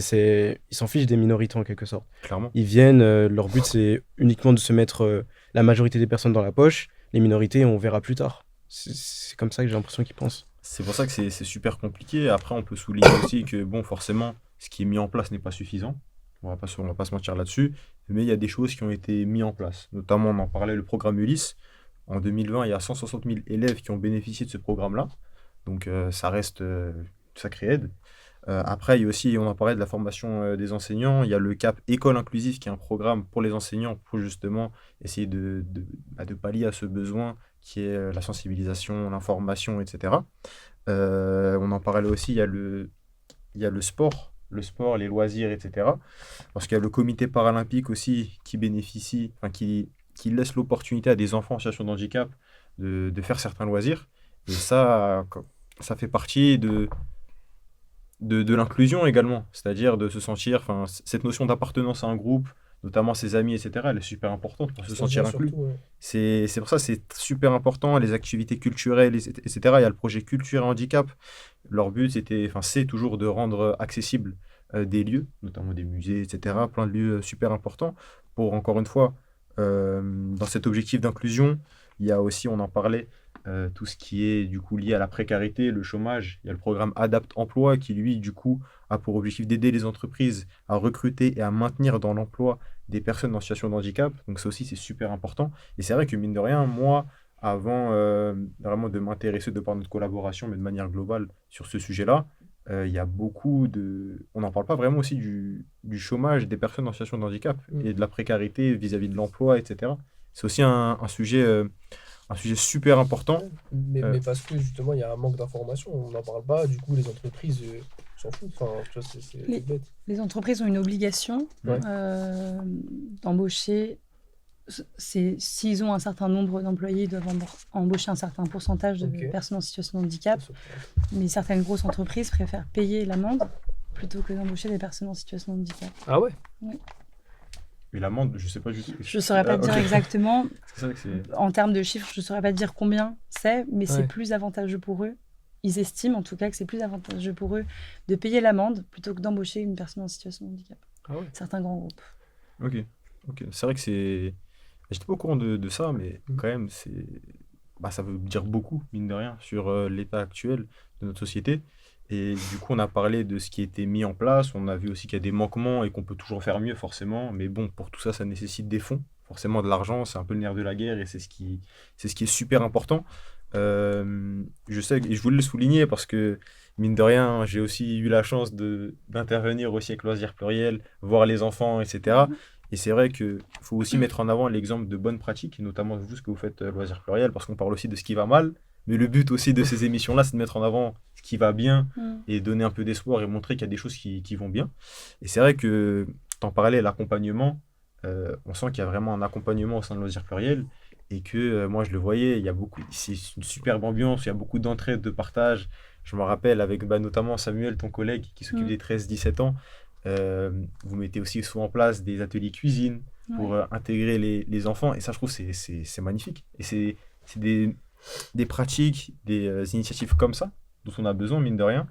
s'en fichent des minorités en quelque sorte. Clairement. Ils viennent, leur but, c'est uniquement de se mettre la majorité des personnes dans la poche. Les minorités, on verra plus tard. C'est comme ça que j'ai l'impression qu'ils pensent. C'est pour ça que c'est super compliqué. Après, on peut souligner aussi que, bon, forcément, ce qui est mis en place n'est pas suffisant. On va pas se mentir là-dessus. Mais il y a des choses qui ont été mises en place. Notamment, on en parlait, le programme Ulysse. En 2020, il y a 160 000 élèves qui ont bénéficié de ce programme-là. Donc, ça reste une sacrée aide. Après, il y a aussi, on en parlait de la formation des enseignants. Il y a le CAP École Inclusive, qui est un programme pour les enseignants pour justement essayer de pallier à ce besoin qui est la sensibilisation, l'information, etc. On en parlait aussi, il y a le sport, les loisirs, etc. Parce qu'il y a le comité paralympique aussi qui bénéficie, enfin, qui laisse l'opportunité à des enfants en situation de handicap de faire certains loisirs. Et ça fait partie de l'inclusion également, c'est-à-dire de se sentir, enfin, cette notion d'appartenance à un groupe, notamment ses amis, etc., elle est super importante pour se sentir inclus. Surtout, ouais. C'est pour ça que c'est super important, les activités culturelles, etc. Il y a le projet Culture et Handicap. Leur but, c'est toujours de rendre accessibles des lieux, notamment des musées, etc., plein de lieux super importants pour, encore une fois, dans cet objectif d'inclusion, il y a aussi, on en parlait, tout ce qui est du coup lié à la précarité, le chômage. Il y a le programme Adapt Emploi qui, lui, du coup, a pour objectif d'aider les entreprises à recruter et à maintenir dans l'emploi des personnes en situation de handicap. Donc ça aussi, c'est super important. Et c'est vrai que, mine de rien, moi, avant vraiment de m'intéresser de par notre collaboration, mais de manière globale sur ce sujet-là, il y a beaucoup de... On n'en parle pas vraiment aussi du chômage des personnes en situation de handicap et de la précarité vis-à-vis de l'emploi, etc. C'est aussi un sujet un sujet super important. Mais parce que justement, il y a un manque d'information, on n'en parle pas, du coup, les entreprises s'en foutent. Enfin, tu vois, c'est Les- bête. Les entreprises ont une obligation Ouais. d'embaucher. S'ils ont un certain nombre d'employés, ils doivent embaucher un certain pourcentage de Ok. personnes en situation de handicap. Mais certaines grosses entreprises préfèrent payer l'amende plutôt que d'embaucher des personnes en situation de handicap. Ah ouais? Mais l'amende, je sais pas du tout. Je ne saurais pas Ah, te dire ok. exactement. C'est vrai que c'est. En termes de chiffres, je ne saurais pas te dire combien c'est, mais c'est Ouais. plus avantageux pour eux. Ils estiment en tout cas que c'est plus avantageux pour eux de payer l'amende plutôt que d'embaucher une personne en situation de handicap. Ah ouais. Certains grands groupes. Ok. Ok. C'est vrai que c'est. J'étais pas au courant de ça, mais Mhm. quand même, ça veut dire beaucoup, mine de rien, sur l'état actuel de notre société. Et du coup, on a parlé de ce qui a été mis en place. On a vu aussi qu'il y a des manquements et qu'on peut toujours faire mieux, forcément. Mais bon, pour tout ça, ça nécessite des fonds, forcément de l'argent. C'est un peu le nerf de la guerre et c'est ce qui est super important. Je sais, et je voulais le souligner parce que, mine de rien, j'ai aussi eu la chance d'intervenir aussi avec Loisirs Pluriel, voir les enfants, etc. Et c'est vrai qu'il faut aussi mettre en avant l'exemple de bonnes pratiques, et notamment vous, ce que vous faites, Loisirs Pluriel, parce qu'on parle aussi de ce qui va mal. Mais le but aussi de ces émissions-là, c'est de mettre en avant ce qui va bien et donner un peu d'espoir et montrer qu'il y a des choses qui vont bien. Et c'est vrai que, t'en parlais, l'accompagnement, on sent qu'il y a vraiment un accompagnement au sein de Loisirs Pluriel et que moi je le voyais, il y a beaucoup, c'est une superbe ambiance, il y a beaucoup d'entraide, de partage. Je me rappelle avec notamment Samuel, ton collègue qui s'occupe Mm. des 13-17 ans, vous mettez aussi souvent en place des ateliers cuisine pour Ouais. intégrer les enfants et ça je trouve c'est magnifique. Et c'est des pratiques, des initiatives comme ça dont on a besoin, mine de rien.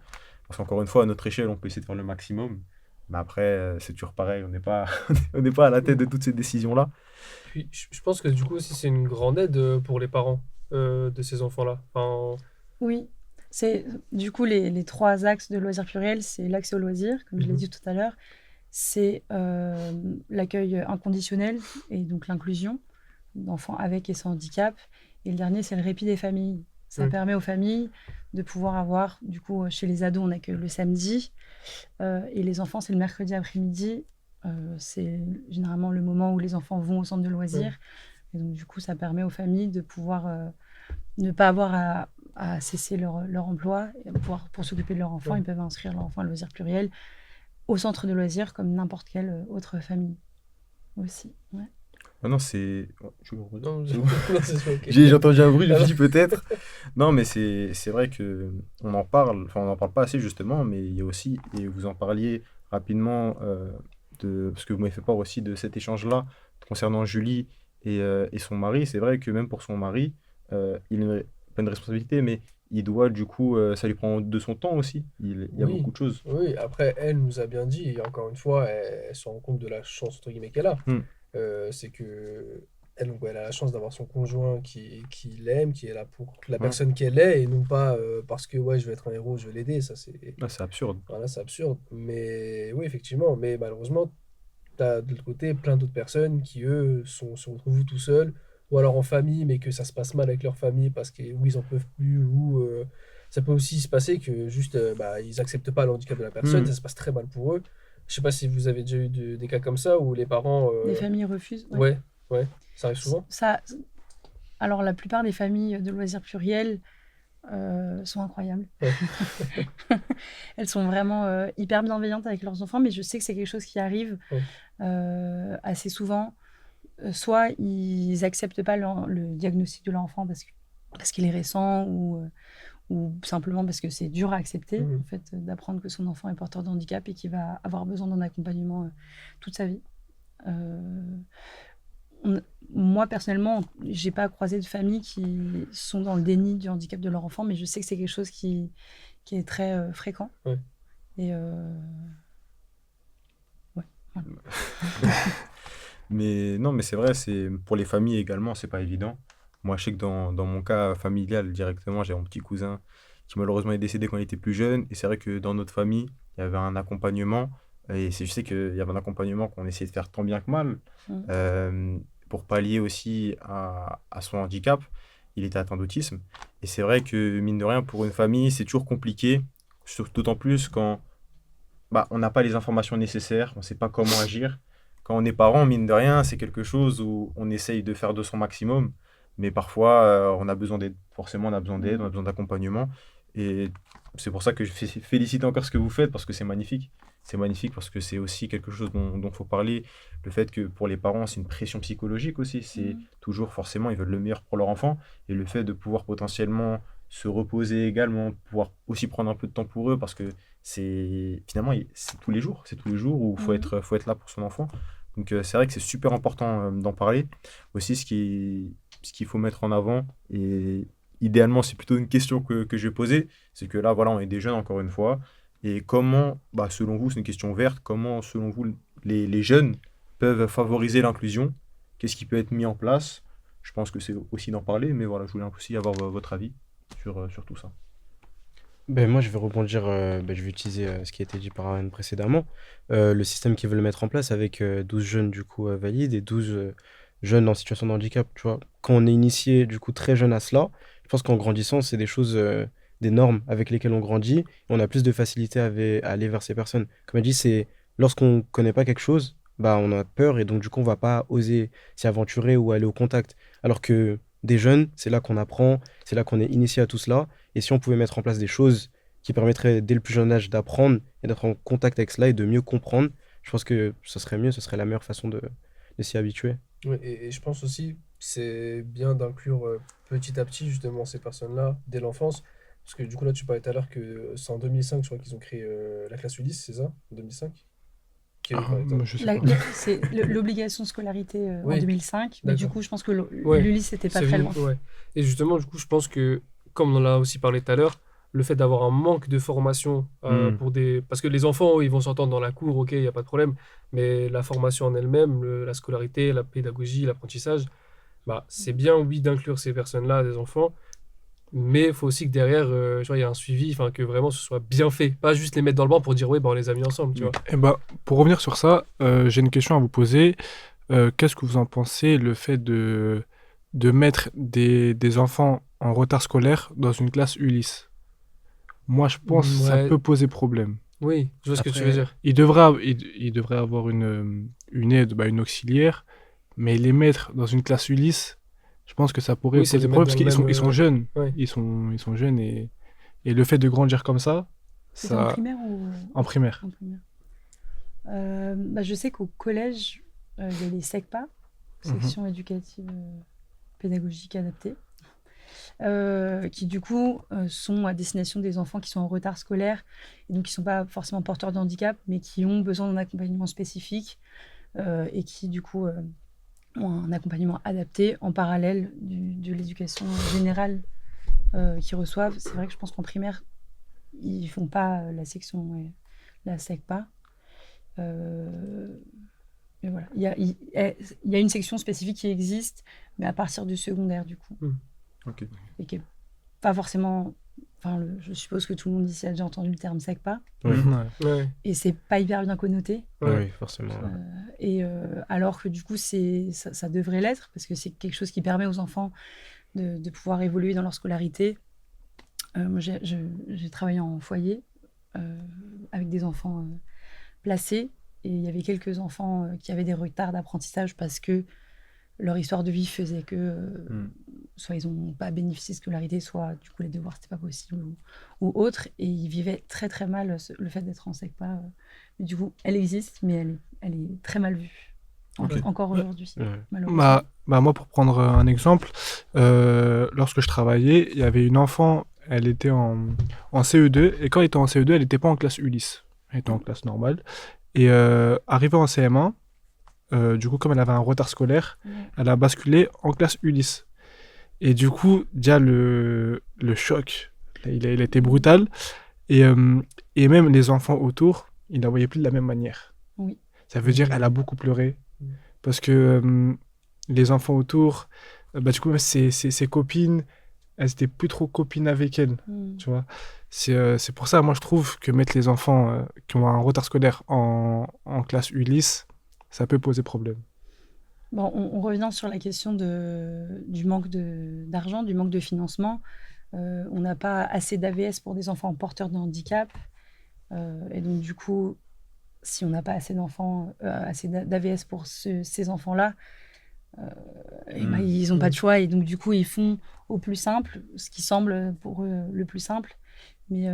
Parce qu'encore une fois, à notre échelle, on peut essayer de faire le maximum. Mais après, c'est toujours pareil, on n'est pas, on n'est pas à la tête de toutes ces décisions-là. Puis, je pense que du coup aussi, c'est une grande aide pour les parents de ces enfants-là. Enfin, Oui, c'est du coup les trois axes de loisirs pluriels, c'est l'accès aux loisirs, comme je l'ai Mhm. dit tout à l'heure, c'est l'accueil inconditionnel et donc l'inclusion d'enfants avec et sans handicap, et le dernier c'est le répit des familles. Ça Mhm. permet aux familles de pouvoir avoir, du coup chez les ados on accueille le samedi, et les enfants c'est le mercredi après-midi, c'est généralement le moment où les enfants vont au centre de loisirs, et donc du coup ça permet aux familles de pouvoir ne pas avoir à cesser leur emploi et pour s'occuper de leur enfant. Ouais. Ils peuvent inscrire leur enfant à loisirs pluriel au centre de loisirs comme n'importe quelle autre famille aussi. Ouais. Ah non, c'est. Oh, tu veux redire non, C'est bon. non, c'est ok. J'ai entendu un bruit, je me Ah suis dit peut-être. Non, mais c'est vrai que on en parle, enfin on n'en parle pas assez justement, mais il y a aussi, et vous en parliez rapidement, parce que vous m'avez fait part aussi de cet échange-là concernant Julie et son mari. C'est vrai que même pour son mari, il a pas une responsabilité, mais il doit du coup, ça lui prend de son temps aussi. Il y a Oui, beaucoup de choses. oui. Après, elle nous a bien dit, et encore une fois, elle se rend compte de la chance entre guillemets qu'elle a. Hmm. C'est que elle, donc, elle a la chance d'avoir son conjoint qui l'aime, qui est là pour la Ouais. personne qu'elle est, et non pas parce que ouais, je vais être un héros, je vais l'aider. Ça, c'est Ah, c'est absurde. voilà, c'est absurde. Mais oui, effectivement. Mais malheureusement, tu as de l'autre côté plein d'autres personnes qui, eux, se retrouvent tout seuls, ou alors en famille, mais que ça se passe mal avec leur famille parce que ou ils en peuvent plus, ou ça peut aussi se passer que juste bah, ils acceptent pas le handicap de la personne, Hmm. ça se passe très mal pour eux. Je sais pas si vous avez déjà eu des cas comme ça où les parents. Les familles refusent. Ouais. Ouais, ouais, ça arrive souvent. Alors, la plupart des familles de loisirs pluriels sont incroyables. Ouais. Elles sont vraiment hyper bienveillantes avec leurs enfants, mais je sais que c'est quelque chose qui arrive Ouais. assez souvent. Soit ils acceptent pas le diagnostic de leur enfant parce qu'il est récent ou simplement parce que c'est dur à accepter Mhm. en fait, d'apprendre que son enfant est porteur de handicap et qu'il va avoir besoin d'un accompagnement toute sa vie. Moi, personnellement, j'ai pas croisé de familles qui sont dans le déni du handicap de leur enfant, mais je sais que c'est quelque chose qui est très fréquent. Ouais. Et Mais non, mais c'est vrai, c'est pour les familles également, c'est pas évident. Moi, je sais que dans mon cas familial, directement, j'ai mon petit cousin qui malheureusement est décédé quand il était plus jeune. Et c'est vrai que dans notre famille, il y avait un accompagnement. Je sais qu'il y avait un accompagnement qu'on essayait de faire tant bien que mal Mm. euh, pour pallier aussi à son handicap. Il était atteint d'autisme. Et c'est vrai que, mine de rien, pour une famille, c'est toujours compliqué, d'autant plus quand on n'a pas les informations nécessaires, on ne sait pas comment agir. Quand on est parent, mine de rien, c'est quelque chose où on essaye de faire de son maximum. Mais parfois, on a besoin d'aide. Forcément, on a besoin d'aide, on a besoin d'accompagnement. Et c'est pour ça que je félicite encore ce que vous faites, parce que c'est magnifique. C'est magnifique parce que c'est aussi quelque chose dont faut parler. Le fait que pour les parents, c'est une pression psychologique aussi. C'est toujours, forcément, ils veulent le meilleur pour leur enfant. Et le fait de pouvoir potentiellement se reposer également, pouvoir aussi prendre un peu de temps pour eux, parce que c'est finalement, c'est tous les jours. C'est tous les jours où faut être là pour son enfant. Donc c'est vrai que c'est super important d'en parler. Aussi, ce qu'il faut mettre en avant, et idéalement, c'est plutôt une question que je vais poser, c'est que là, voilà, on est des jeunes, encore une fois, et comment, bah, selon vous, c'est une question verte, comment, selon vous, les jeunes peuvent favoriser l'inclusion? Qu'est-ce qui peut être mis en place? Je pense que c'est aussi d'en parler, mais voilà, je voulais aussi avoir votre avis sur tout ça. Ben, moi, je vais rebondir, je vais utiliser ce qui a été dit par Aaron précédemment. Le système qu'ils veulent mettre en place avec 12 jeunes du coup valides et 12 jeunes en situation de handicap, tu vois. Quand on est initié du coup très jeune à cela, je pense qu'en grandissant, c'est des choses, des normes avec lesquelles on grandit. On a plus de facilité à aller vers ces personnes. Comme elle dit, c'est lorsqu'on connaît pas quelque chose, bah on a peur et donc du coup on va pas oser s'y aventurer ou aller au contact. Alors que des jeunes, c'est là qu'on apprend, c'est là qu'on est initié à tout cela. Et si on pouvait mettre en place des choses qui permettraient dès le plus jeune âge d'apprendre et d'être en contact avec cela et de mieux comprendre, je pense que ce serait mieux, ce serait la meilleure façon de s'y habituer. Ouais, et je pense aussi que c'est bien d'inclure petit à petit justement ces personnes-là dès l'enfance. Parce que du coup, là, tu parlais tout à l'heure que c'est en 2005, je crois qu'ils ont créé la classe Ulysse, c'est ça? En 2005? Moi, je sais pas. C'est l'obligation de scolarité en Oui, 2005, mais du d'accord. coup, je pense que Ouais, l'Ulysse n'était pas c'est très venu, loin. ouais. Et justement, du coup, je pense que, comme on en a aussi parlé tout à l'heure, le fait d'avoir un manque de formation Hmm. pour des... Parce que les enfants, eux, ils vont s'entendre dans la cour, ok, il n'y a pas de problème, mais la formation en elle-même, la scolarité, la pédagogie, l'apprentissage, bah, c'est bien, oui, d'inclure ces personnes-là, des enfants, mais il faut aussi que derrière, tu vois, il y a un suivi, enfin, que vraiment ce soit bien fait. Pas juste les mettre dans le banc pour dire, oui, bah, on les a mis ensemble, tu Oui. vois. Eh ben, pour revenir sur ça, j'ai une question à vous poser. Qu'est-ce que vous en pensez, le fait de mettre des enfants en retard scolaire dans une classe Ulysse? Moi, je pense que ça Ouais, peut poser problème. oui, je vois ce que tu veux Après, dire. Il devrait avoir une aide, bah, une auxiliaire, mais les mettre dans une classe Ulysse, je pense que ça pourrait Oui, c'est poser les mettre problème dans parce le même... ils sont jeunes. ouais. Ils sont jeunes et le fait de grandir comme ça, C'était en ça, primaire ou en primaire. en primaire? Je sais qu'au collège, il y a les SECPA, Mhm. section éducative pédagogique adaptée, qui du coup sont à destination des enfants qui sont en retard scolaire et donc qui ne sont pas forcément porteurs de handicap, mais qui ont besoin d'un accompagnement spécifique et qui du coup ont un accompagnement adapté en parallèle de l'éducation générale qu'ils reçoivent. C'est vrai que je pense qu'en primaire, ils font pas la section, la SECPA. Mais voilà, il y a une section spécifique qui existe, mais à partir du secondaire, du coup. Ok. Et qui est pas forcément. Enfin, je suppose que tout le monde ici a déjà entendu le terme SECPA, oui, Ouais. Ouais, et c'est pas hyper bien connoté. ouais. oui, forcément. Et alors que du coup, ça devrait l'être, parce que c'est quelque chose qui permet aux enfants de pouvoir évoluer dans leur scolarité. Moi, j'ai travaillé en foyer avec des enfants placés, et il y avait quelques enfants qui avaient des retards d'apprentissage parce que leur histoire de vie faisait que soit ils n'ont pas bénéficié de scolarité, soit du coup les devoirs c'était pas possible ou autre, et ils vivaient très très mal le fait d'être en SECPA. Mais du coup, elle existe, mais elle est très mal vue Ok. encore aujourd'hui, Ouais. malheureusement. Moi, pour prendre un exemple, lorsque je travaillais, il y avait une enfant, elle était en CE2, et quand elle était en CE2, elle n'était pas en classe Ulysse, elle était en classe normale. Et arrivée en CM1, du coup, comme elle avait un retard scolaire, Ouais. elle a basculé en classe Ulysse. Et du coup, déjà, le choc, il a été brutal. Et, euh, et même les enfants autour, ils ne la voyaient plus de la même manière. Oui. Ça veut dire qu'elle a beaucoup pleuré. Mm. Parce que les enfants autour, bah, du coup, même ses copines, elles étaient plus trop copines avec elle. Mm. Tu vois. C'est pour ça, moi, je trouve que mettre les enfants qui ont un retard scolaire en classe Ulysse, ça peut poser problème. Bon, on revient sur la question du manque d'argent, du manque de financement. On n'a pas assez d'AVS pour des enfants porteurs de handicap. Et donc, du coup, si on n'a pas assez d'AVS pour ces enfants-là, ils n'ont pas de choix et donc du coup ils font au plus simple, ce qui semble pour eux le plus simple. Mais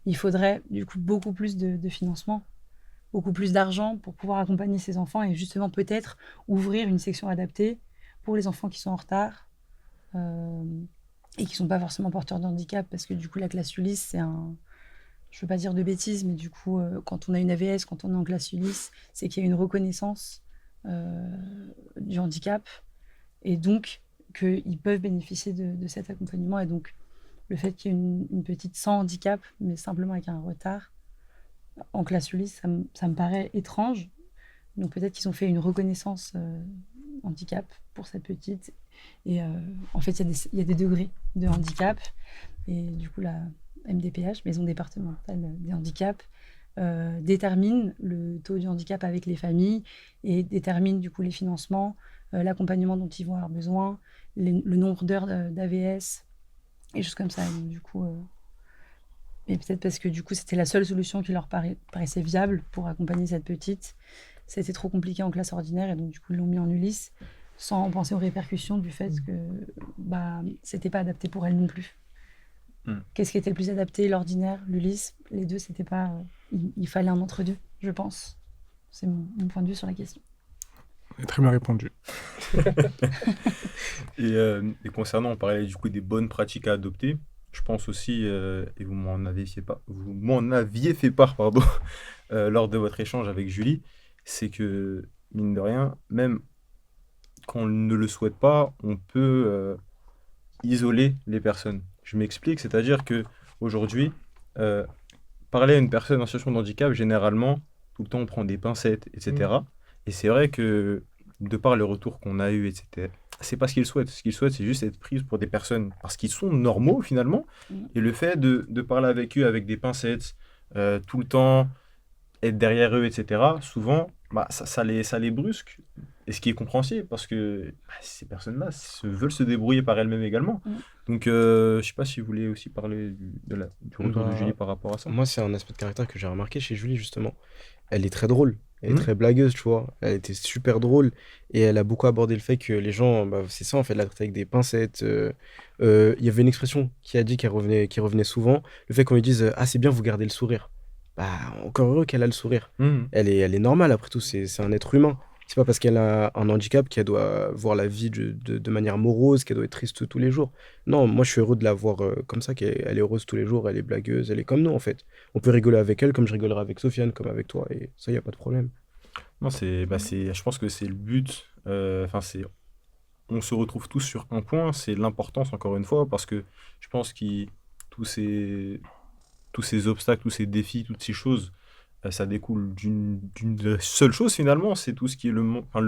il faudrait du coup beaucoup plus de financement, beaucoup plus d'argent pour pouvoir accompagner ces enfants et justement peut-être ouvrir une section adaptée pour les enfants qui sont en retard et qui ne sont pas forcément porteurs de handicap parce que du coup la classe Ulysse c'est un... Je ne veux pas dire de bêtises, mais du coup, quand on a une AVS, quand on est en classe Ulysse, c'est qu'il y a une reconnaissance du handicap et donc qu'ils peuvent bénéficier de cet accompagnement. Et donc, le fait qu'il y ait une petite sans handicap, mais simplement avec un retard, en classe Ulysse, ça me paraît étrange. Donc, peut-être qu'ils ont fait une reconnaissance handicap pour cette petite. Et en fait, il y a des degrés de handicap. Et du coup, la MDPH, Maison départementale des handicaps, détermine le taux de handicap avec les familles et détermine du coup les financements, l'accompagnement dont ils vont avoir besoin, le nombre d'heures d'AVS et choses comme ça. Donc, du coup, et peut-être parce que du coup c'était la seule solution qui leur paraissait viable pour accompagner cette petite. Ça a été trop compliqué en classe ordinaire et donc du coup ils l'ont mis en Ulysse sans penser aux répercussions du fait que c'était pas adapté pour elle non plus. Qu'est-ce qui était le plus adapté, l'ordinaire, l'Ulysse? Les deux, c'était pas... il fallait un entre-deux, je pense. C'est mon point de vue sur la question. Très bien répondu. Et concernant, on parlait du coup des bonnes pratiques à adopter. Je pense aussi, et vous m'en aviez fait part, pardon, lors de votre échange avec Julie, c'est que, mine de rien, même quand on ne le souhaite pas, on peut isoler les personnes. Je m'explique, c'est-à-dire qu'aujourd'hui, parler à une personne en situation de handicap, généralement, tout le temps, on prend des pincettes, etc. Et c'est vrai que, de par le retour qu'on a eu, etc., c'est pas ce qu'ils souhaitent. Ce qu'ils souhaitent, c'est juste être pris pour des personnes, parce qu'ils sont normaux, finalement. Et le fait de parler avec eux avec des pincettes, tout le temps, être derrière eux, etc., souvent, ça les brusque. Et ce qui est compréhensible, parce que ces personnes-là veulent se débrouiller par elles-mêmes également. Donc, je ne sais pas si vous voulez aussi parler du retour de Julie par rapport à ça. Moi, c'est un aspect de caractère que j'ai remarqué chez Julie, justement. Elle est très drôle, elle est très blagueuse, tu vois. Elle était super drôle et elle a beaucoup abordé le fait que les gens, c'est ça, en fait, la traiter avec des pincettes. Il y avait une expression qui a dit qui revenait souvent, le fait qu'on lui dise « Ah, c'est bien, vous gardez le sourire ». Encore heureux qu'elle a le sourire. Elle est normale, après tout, c'est un être humain. C'est pas parce qu'elle a un handicap qu'elle doit voir la vie de manière morose, qu'elle doit être triste tous les jours. Non, moi je suis heureux de la voir comme ça, qu'elle est heureuse tous les jours, elle est blagueuse, elle est comme nous en fait. On peut rigoler avec elle comme je rigolerai avec Sofiane, comme avec toi, et ça, il n'y a pas de problème. Non, je pense que c'est le but. On se retrouve tous sur un point, c'est l'importance, encore une fois, parce que je pense que tous ces obstacles, tous ces défis, toutes ces choses, ça découle d'une seule chose finalement, c'est tout ce qui est le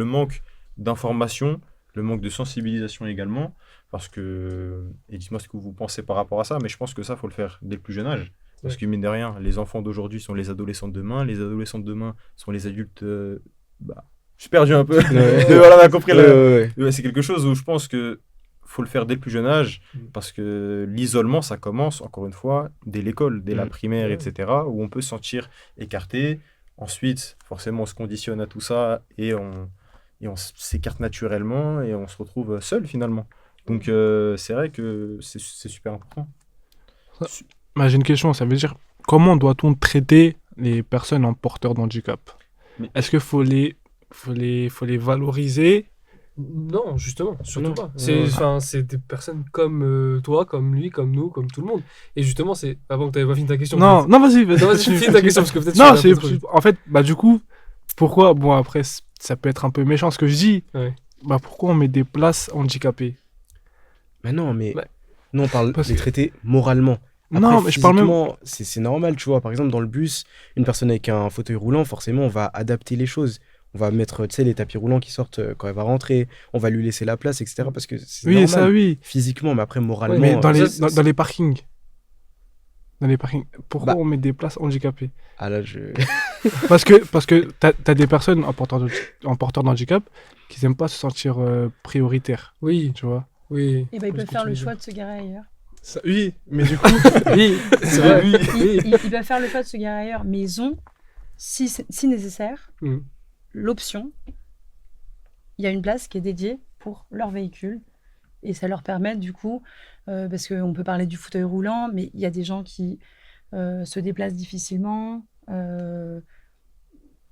manque d'information, le manque de sensibilisation également, parce que, et dites-moi ce que vous pensez par rapport à ça, mais je pense que ça, il faut le faire dès le plus jeune âge, parce que mine de rien, les enfants d'aujourd'hui sont les adolescents de demain, les adolescents de demain sont les adultes... je suis perdu un peu, voilà, on a compris, c'est quelque chose où je pense que faut le faire dès le plus jeune âge, parce que l'isolement, ça commence, encore une fois, dès l'école, dès la primaire, etc., où on peut se sentir écarté. Ensuite, forcément, on se conditionne à tout ça, et on s'écarte naturellement, et on se retrouve seul, finalement. Donc, c'est vrai que c'est super important. J'ai une question, ça veut dire, comment doit-on traiter les personnes en porteurs d'handicap? Est-ce qu'il faut les valoriser? Non, justement, surtout pas. C'est des personnes comme toi, comme lui, comme nous, comme tout le monde. Et justement, c'est... Avant que tu n'avais pas fini ta question. Non, vas-y. Finis ta question, parce que peut-être... Non, en fait, du coup, pourquoi... Bon, après, ça peut être un peu méchant ce que je dis. Ouais. Pourquoi on met des places handicapées? Non, on parle des traités moralement. Après, non, mais je parle même... C'est normal, tu vois. Par exemple, dans le bus, une personne avec un fauteuil roulant, forcément, on va adapter les choses. On va mettre, les tapis roulants qui sortent quand elle va rentrer. On va lui laisser la place, etc. Parce que c'est normal. Ça, oui. Physiquement, mais après, moralement... Mais dans les parkings. Pourquoi on met des places handicapées? Ah là, Parce que t'as des personnes en porteur d'handicap qui n'aiment pas se sentir prioritaires. Oui. Tu vois? Oui. Et ils peuvent faire le choix de se garer ailleurs. Ça, oui, mais du coup... oui, c'est vrai. Ils peuvent faire le choix de se garer ailleurs, mais ils ont, si nécessaire... l'option il y a une place qui est dédiée pour leur véhicule. Et ça leur permet, du coup, parce qu'on peut parler du fauteuil roulant, mais il y a des gens qui se déplacent difficilement,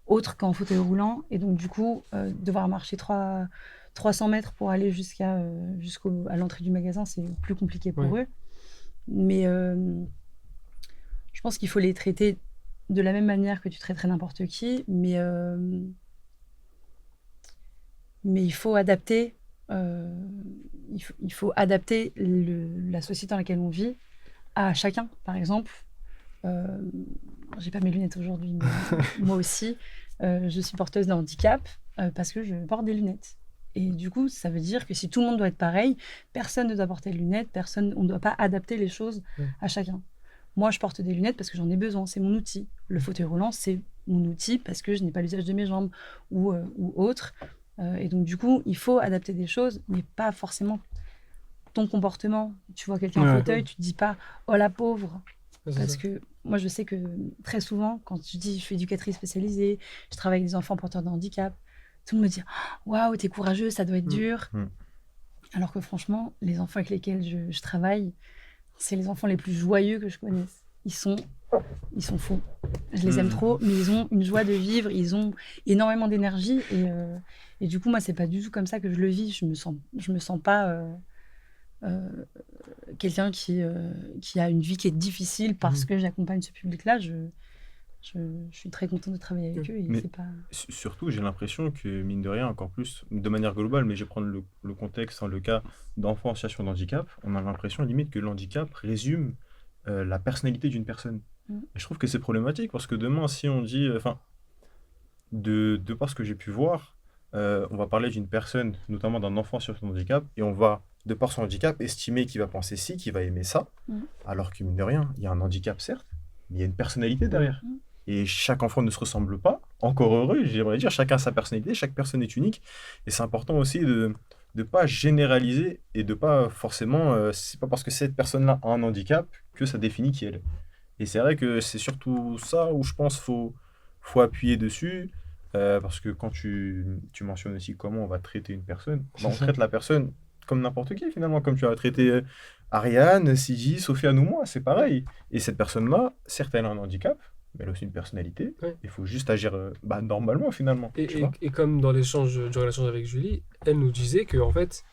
autres qu'en fauteuil roulant. Et donc, du coup, devoir marcher 300 mètres pour aller jusqu'à l'entrée du magasin, c'est plus compliqué pour eux. Mais je pense qu'il faut les traiter de la même manière que tu traiterais n'importe qui, mais il faut adapter, il faut adapter la société dans laquelle on vit à chacun. Par exemple, j'ai pas mes lunettes aujourd'hui, mais moi aussi, je suis porteuse de handicap parce que je porte des lunettes. Et du coup, ça veut dire que si tout le monde doit être pareil, personne ne doit porter de lunettes, on ne doit pas adapter les choses à chacun. Moi, je porte des lunettes parce que j'en ai besoin, c'est mon outil. Le fauteuil roulant, c'est mon outil parce que je n'ai pas l'usage de mes jambes ou autre. Et donc, du coup, il faut adapter des choses, mais pas forcément ton comportement. Tu vois quelqu'un en fauteuil, tu te dis pas « Oh la pauvre !» Parce que moi, je sais que très souvent, quand je dis je suis éducatrice spécialisée, je travaille avec des enfants porteurs de handicap, tout le monde me dit « Waouh, t'es courageuse, ça doit être dur. » Alors que franchement, les enfants avec lesquels je travaille, c'est les enfants les plus joyeux que je connaisse. Ils sont fous. Je les aime trop, mais ils ont une joie de vivre, ils ont énormément d'énergie. Et du coup, moi, c'est pas du tout comme ça que je le vis. Je me sens pas quelqu'un qui a une vie qui est difficile parce que j'accompagne ce public-là. Je suis très contente de travailler avec eux. Et Mais c'est pas... surtout, j'ai l'impression que, mine de rien, encore plus, de manière globale, mais je vais prendre le contexte, le cas d'enfants en situation de handicap, on a l'impression limite que le handicap résume la personnalité d'une personne. Et je trouve que c'est problématique parce que demain, si on dit, de par ce que j'ai pu voir, on va parler d'une personne, notamment d'un enfant en situation de handicap, et on va, de par son handicap, estimer qu'il va penser ci, qu'il va aimer ça, alors que, mine de rien, il y a un handicap, certes, mais il y a une personnalité derrière. Et chaque enfant ne se ressemble pas, encore heureux, j'aimerais dire, chacun a sa personnalité, chaque personne est unique, et c'est important aussi de ne pas généraliser et de pas forcément, c'est pas parce que cette personne-là a un handicap que ça définit qui elle est. Et c'est vrai que c'est surtout ça où je pense faut appuyer dessus, parce que quand tu mentionnes aussi comment on va traiter une personne, on traite la personne comme n'importe qui finalement, comme tu as traité Ariane, Sidi, Sofiane ou moi, c'est pareil. Et cette personne-là, certes elle a un handicap, mais elle a aussi une personnalité. Il faut juste agir normalement finalement. Et comme dans l'échange avec Julie, elle nous disait que en fait,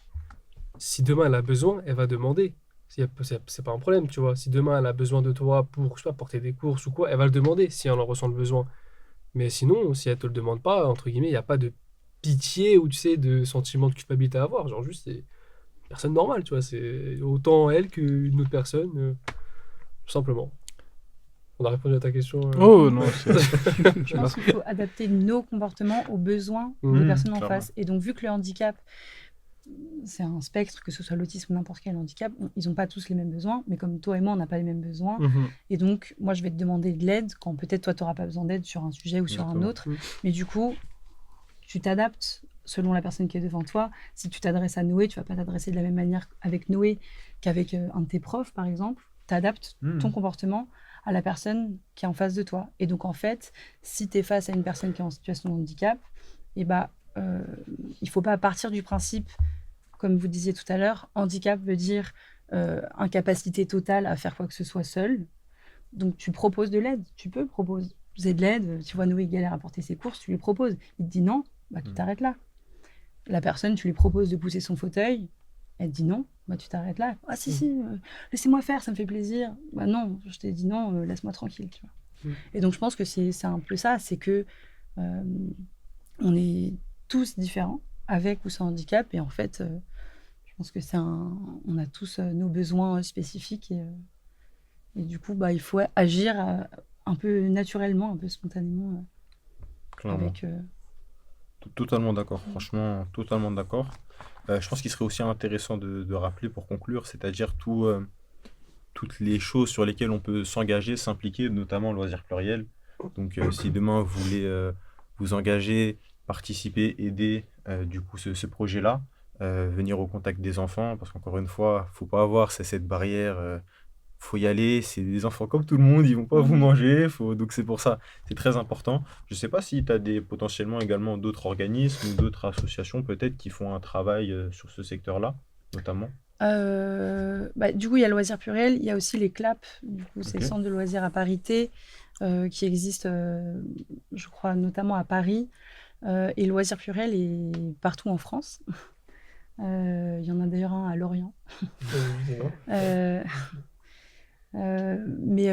si demain elle a besoin, elle va demander. C'est pas un problème, tu vois. Si demain elle a besoin de toi pour, je sais pas, porter des courses ou quoi, elle va le demander si elle en ressent le besoin. Mais sinon, si elle te le demande pas, entre guillemets, il n'y a pas de pitié ou tu sais, de sentiment de culpabilité à avoir. Genre juste, c'est une personne normale, tu vois. C'est autant elle qu'une autre personne, tout simplement. On a répondu à ta question. Oh non, Je pense qu'il faut adapter nos comportements aux besoins des personnes en face. Et donc, vu que le handicap, c'est un spectre, que ce soit l'autisme ou n'importe quel handicap, ils n'ont pas tous les mêmes besoins, mais comme toi et moi, on n'a pas les mêmes besoins. Et donc, moi, je vais te demander de l'aide quand peut-être toi, tu n'auras pas besoin d'aide sur un sujet ou sur un autre. Mais du coup, tu t'adaptes selon la personne qui est devant toi. Si tu t'adresses à Noé, tu ne vas pas t'adresser de la même manière avec Noé qu'avec un de tes profs, par exemple. Tu adaptes ton comportement à la personne qui est en face de toi. Et donc, en fait, si tu es face à une personne qui est en situation de handicap, il ne faut pas partir du principe, comme vous disiez tout à l'heure, handicap veut dire incapacité totale à faire quoi que ce soit seul. Donc, tu proposes de l'aide. Tu peux proposer de l'aide. Tu vois Noé galère à porter ses courses, tu lui proposes. Il te dit non, tu t'arrêtes là. La personne, tu lui proposes de pousser son fauteuil. Elle te dit non, tu t'arrêtes là. Ah si, laissez-moi faire, ça me fait plaisir. Non, je t'ai dit non, laisse-moi tranquille. Tu vois. Et donc, je pense que c'est un peu ça, c'est que on est tous différents, avec ou sans handicap, et en fait, je pense que on a tous nos besoins spécifiques, et du coup, il faut agir un peu naturellement, un peu spontanément. Avec, Totalement d'accord, franchement, totalement d'accord. Je pense qu'il serait aussi intéressant de rappeler pour conclure, c'est-à-dire toutes les choses sur lesquelles on peut s'engager, s'impliquer, notamment loisirs pluriels. Donc, si demain vous voulez vous engager, participer, aider du coup ce projet-là, venir au contact des enfants, parce qu'encore une fois, il ne faut pas avoir cette barrière faut y aller, c'est des enfants comme tout le monde, ils vont pas vous manger, donc c'est pour ça, c'est très important. Je sais pas si tu as potentiellement également d'autres organismes ou d'autres associations peut-être qui font un travail sur ce secteur-là, notamment. Du coup, il y a Loisirs Pluriel, il y a aussi les CLAP, du coup, c'est Ok. le centre de loisirs à parité, qui existe, je crois, notamment à Paris. Et Loisirs Pluriel est partout en France. Il y en a d'ailleurs un à Lorient. Évidemment. Euh, mais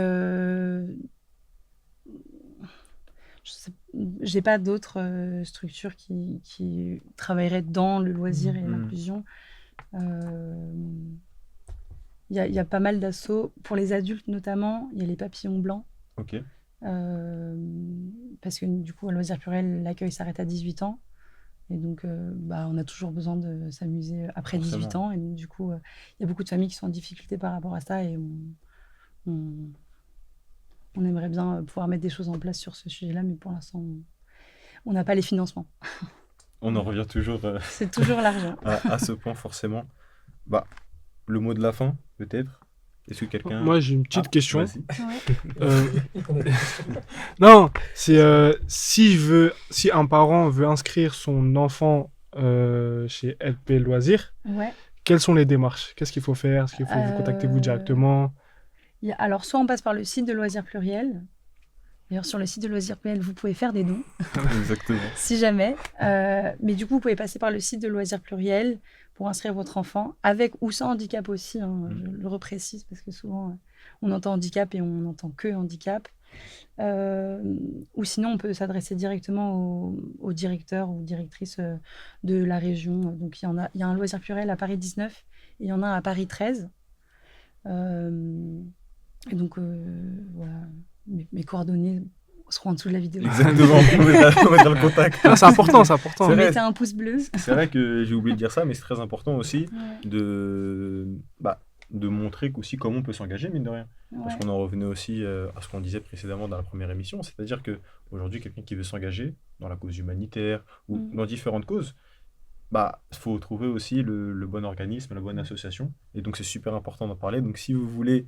j'ai pas d'autres structures qui travailleraient dans le loisir et l'inclusion. Il y a pas mal d'assauts. Pour les adultes notamment, il y a les papillons blancs. Ok. Parce que du coup, à Loisirs Pluriel, l'accueil s'arrête à 18 ans. Et donc, on a toujours besoin de s'amuser après 18 ans. Et donc, du coup, il y a beaucoup de familles qui sont en difficulté par rapport à ça. Et on aimerait bien pouvoir mettre des choses en place sur ce sujet-là. Mais pour l'instant, on n'a pas les financements. On en revient toujours C'est toujours l'argent. à ce point, forcément. Bah, le mot de la fin, peut-être. Est-ce que quelqu'un... Moi, j'ai une petite question. Vas-y. Non, c'est si un parent veut inscrire son enfant chez LP Loisirs, Ouais. quelles sont les démarches? Qu'est-ce qu'il faut faire? Est-ce qu'il faut vous contacter vous directement? Alors, soit on passe par le site de Loisirs Pluriel. D'ailleurs, sur le site de Loisirs Pluriel, vous pouvez faire des dons, Exactement. si jamais. Mais du coup, vous pouvez passer par le site de Loisirs Pluriel pour inscrire votre enfant, avec ou sans handicap aussi, hein, je le reprécise, parce que souvent, on entend handicap et on n'entend que handicap. Ou sinon, on peut s'adresser directement au directeur ou directrice de la région. Donc, il y a un Loisir Pluriel à Paris 19 et il y en a un à Paris 13. Et donc, voilà, mes coordonnées seront en dessous de la vidéo. Exactement, on mettra le contact. Ah, c'est important, c'est important. C'est vrai. Mettez un pouce bleu. C'est vrai que j'ai oublié de dire ça, mais c'est très important aussi Ouais, de montrer aussi comment on peut s'engager, mine de rien. Parce ouais. qu'on en revenait aussi à ce qu'on disait précédemment dans la première émission, c'est-à-dire qu'aujourd'hui, quelqu'un qui veut s'engager dans la cause humanitaire ou dans différentes causes, faut trouver aussi le bon organisme, la bonne association. Et donc, c'est super important d'en parler. Donc, si vous voulez,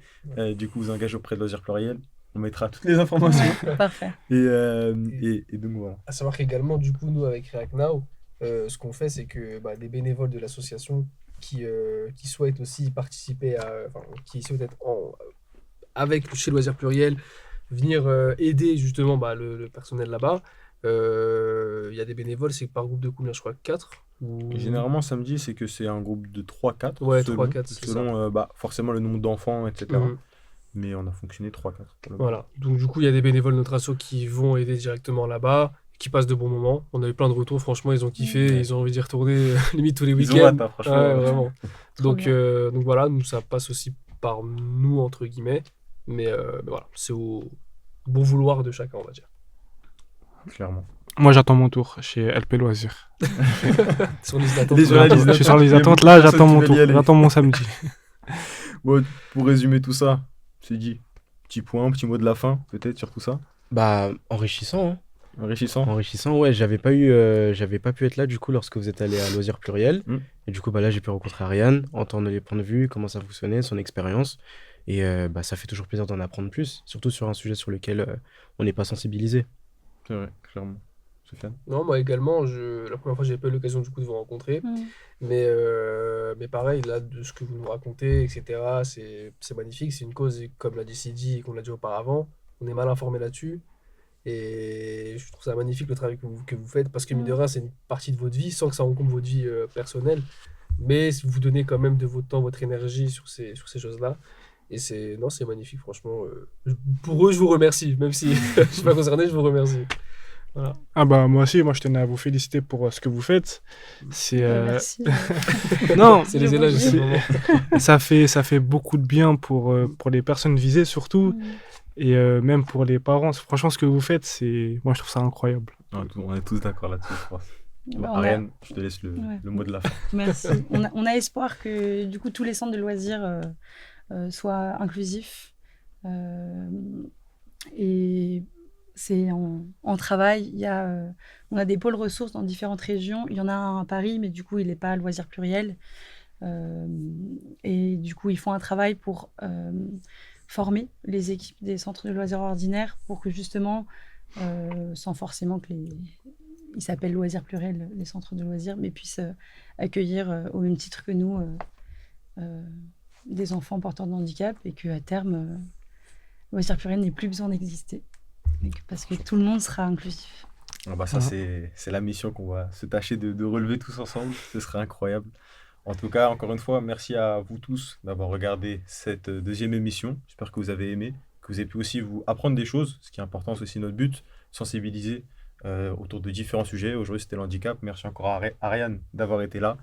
du coup, vous engager auprès de Loisirs Pluriel, on mettra toutes les informations. Parfait. Et donc, voilà. À savoir qu'également, du coup, nous, avec React Now, ce qu'on fait, c'est que des bénévoles de l'association qui souhaitent aussi participer qui souhaitent être avec chez Loisirs Pluriel, venir aider justement le personnel là-bas. Il y a des bénévoles, c'est par groupe de combien? Je crois 4 ou... Et généralement, samedi, c'est que c'est un groupe de 3-4. Ouais, selon, 3-4, c'est selon forcément le nombre d'enfants, etc. Mhm. Mais on a fonctionné 3-4. pour le moment. Voilà. Donc, du coup, il y a des bénévoles de notre asso qui vont aider directement là-bas, qui passent de bons moments. On a eu plein de retours, franchement, ils ont kiffé, Ouais. ils ont envie d'y retourner limite tous les Ils ont week-ends. hâte, hein, franchement. Ouais, vraiment. Trop bien. Donc voilà, nous, ça passe aussi par nous, entre guillemets. Mais voilà, c'est au bon vouloir de chacun, on va dire. Clairement. Moi, j'attends mon tour chez LP Loisirs. Sur liste d'attente. Les journalistes Je suis sur d'attente, les il y a attentes, beaucoup là, de personnes j'attends qui mon veulent tour. y aller. J'attends mon samedi. Bon, pour résumer tout ça, c'est dit. Petit point, petit mot de la fin, peut-être, sur tout ça. Enrichissant, hein. Enrichissant. Enrichissant, ouais, j'avais pas pu être là du coup lorsque vous êtes allé à Loisirs Pluriel. Et du coup, là, j'ai pu rencontrer Ariane, entendre les points de vue, comment ça fonctionnait, son expérience. Et ça fait toujours plaisir d'en apprendre plus, surtout sur un sujet sur lequel on n'est pas sensibilisé. C'est vrai, clairement. Sofiane. Non, moi également, la première fois, j'ai pas eu l'occasion du coup de vous rencontrer. Mais pareil, là, de ce que vous nous racontez, etc., c'est magnifique. C'est une cause, et comme l'a dit Sidi et qu'on l'a dit auparavant, on est mal informé là-dessus. Et je trouve ça magnifique le travail que vous faites, parce que mine de rien, c'est une partie de votre vie, sans que ça encombre votre vie personnelle. Mais vous donnez quand même de votre temps, votre énergie sur ces choses-là. Et c'est magnifique, franchement. Pour eux, je vous remercie. Même si je ne suis pas concerné, je vous remercie. Voilà. Ah moi aussi, moi je tenais à vous féliciter pour ce que vous faites. C'est Merci. non, C'est les éloges de ce moment. ça fait beaucoup de bien pour les personnes visées surtout et même pour les parents. Franchement, ce que vous faites, moi je trouve ça incroyable. On est tous d'accord là-dessus, je pense. Bah, Ariane, je te laisse le mot de la fin. Merci. On a espoir que du coup tous les centres de loisirs soient inclusifs. Et c'est en travail. On a des pôles ressources dans différentes régions. Il y en a un à Paris, mais du coup, il n'est pas à Loisirs Pluriel. Et du coup, ils font un travail pour former les équipes des centres de loisirs ordinaires pour que justement, sans forcément que ils s'appellent loisirs pluriels, les centres de loisirs, mais puissent accueillir au même titre que nous euh, des enfants porteurs de handicap et qu'à terme, loisirs pluriels n'ait plus besoin d'exister. Parce que tout le monde sera inclusif. Ah bah ça, c'est la mission qu'on va se tâcher de relever tous ensemble. Ce serait incroyable. En tout cas, encore une fois, merci à vous tous d'avoir regardé cette deuxième émission. J'espère que vous avez aimé, que vous avez pu aussi vous apprendre des choses, ce qui est important, c'est aussi notre but, sensibiliser autour de différents sujets. Aujourd'hui, c'était le handicap. Merci encore à Ariane d'avoir été là.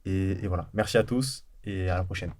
Et voilà, merci à tous et à la prochaine.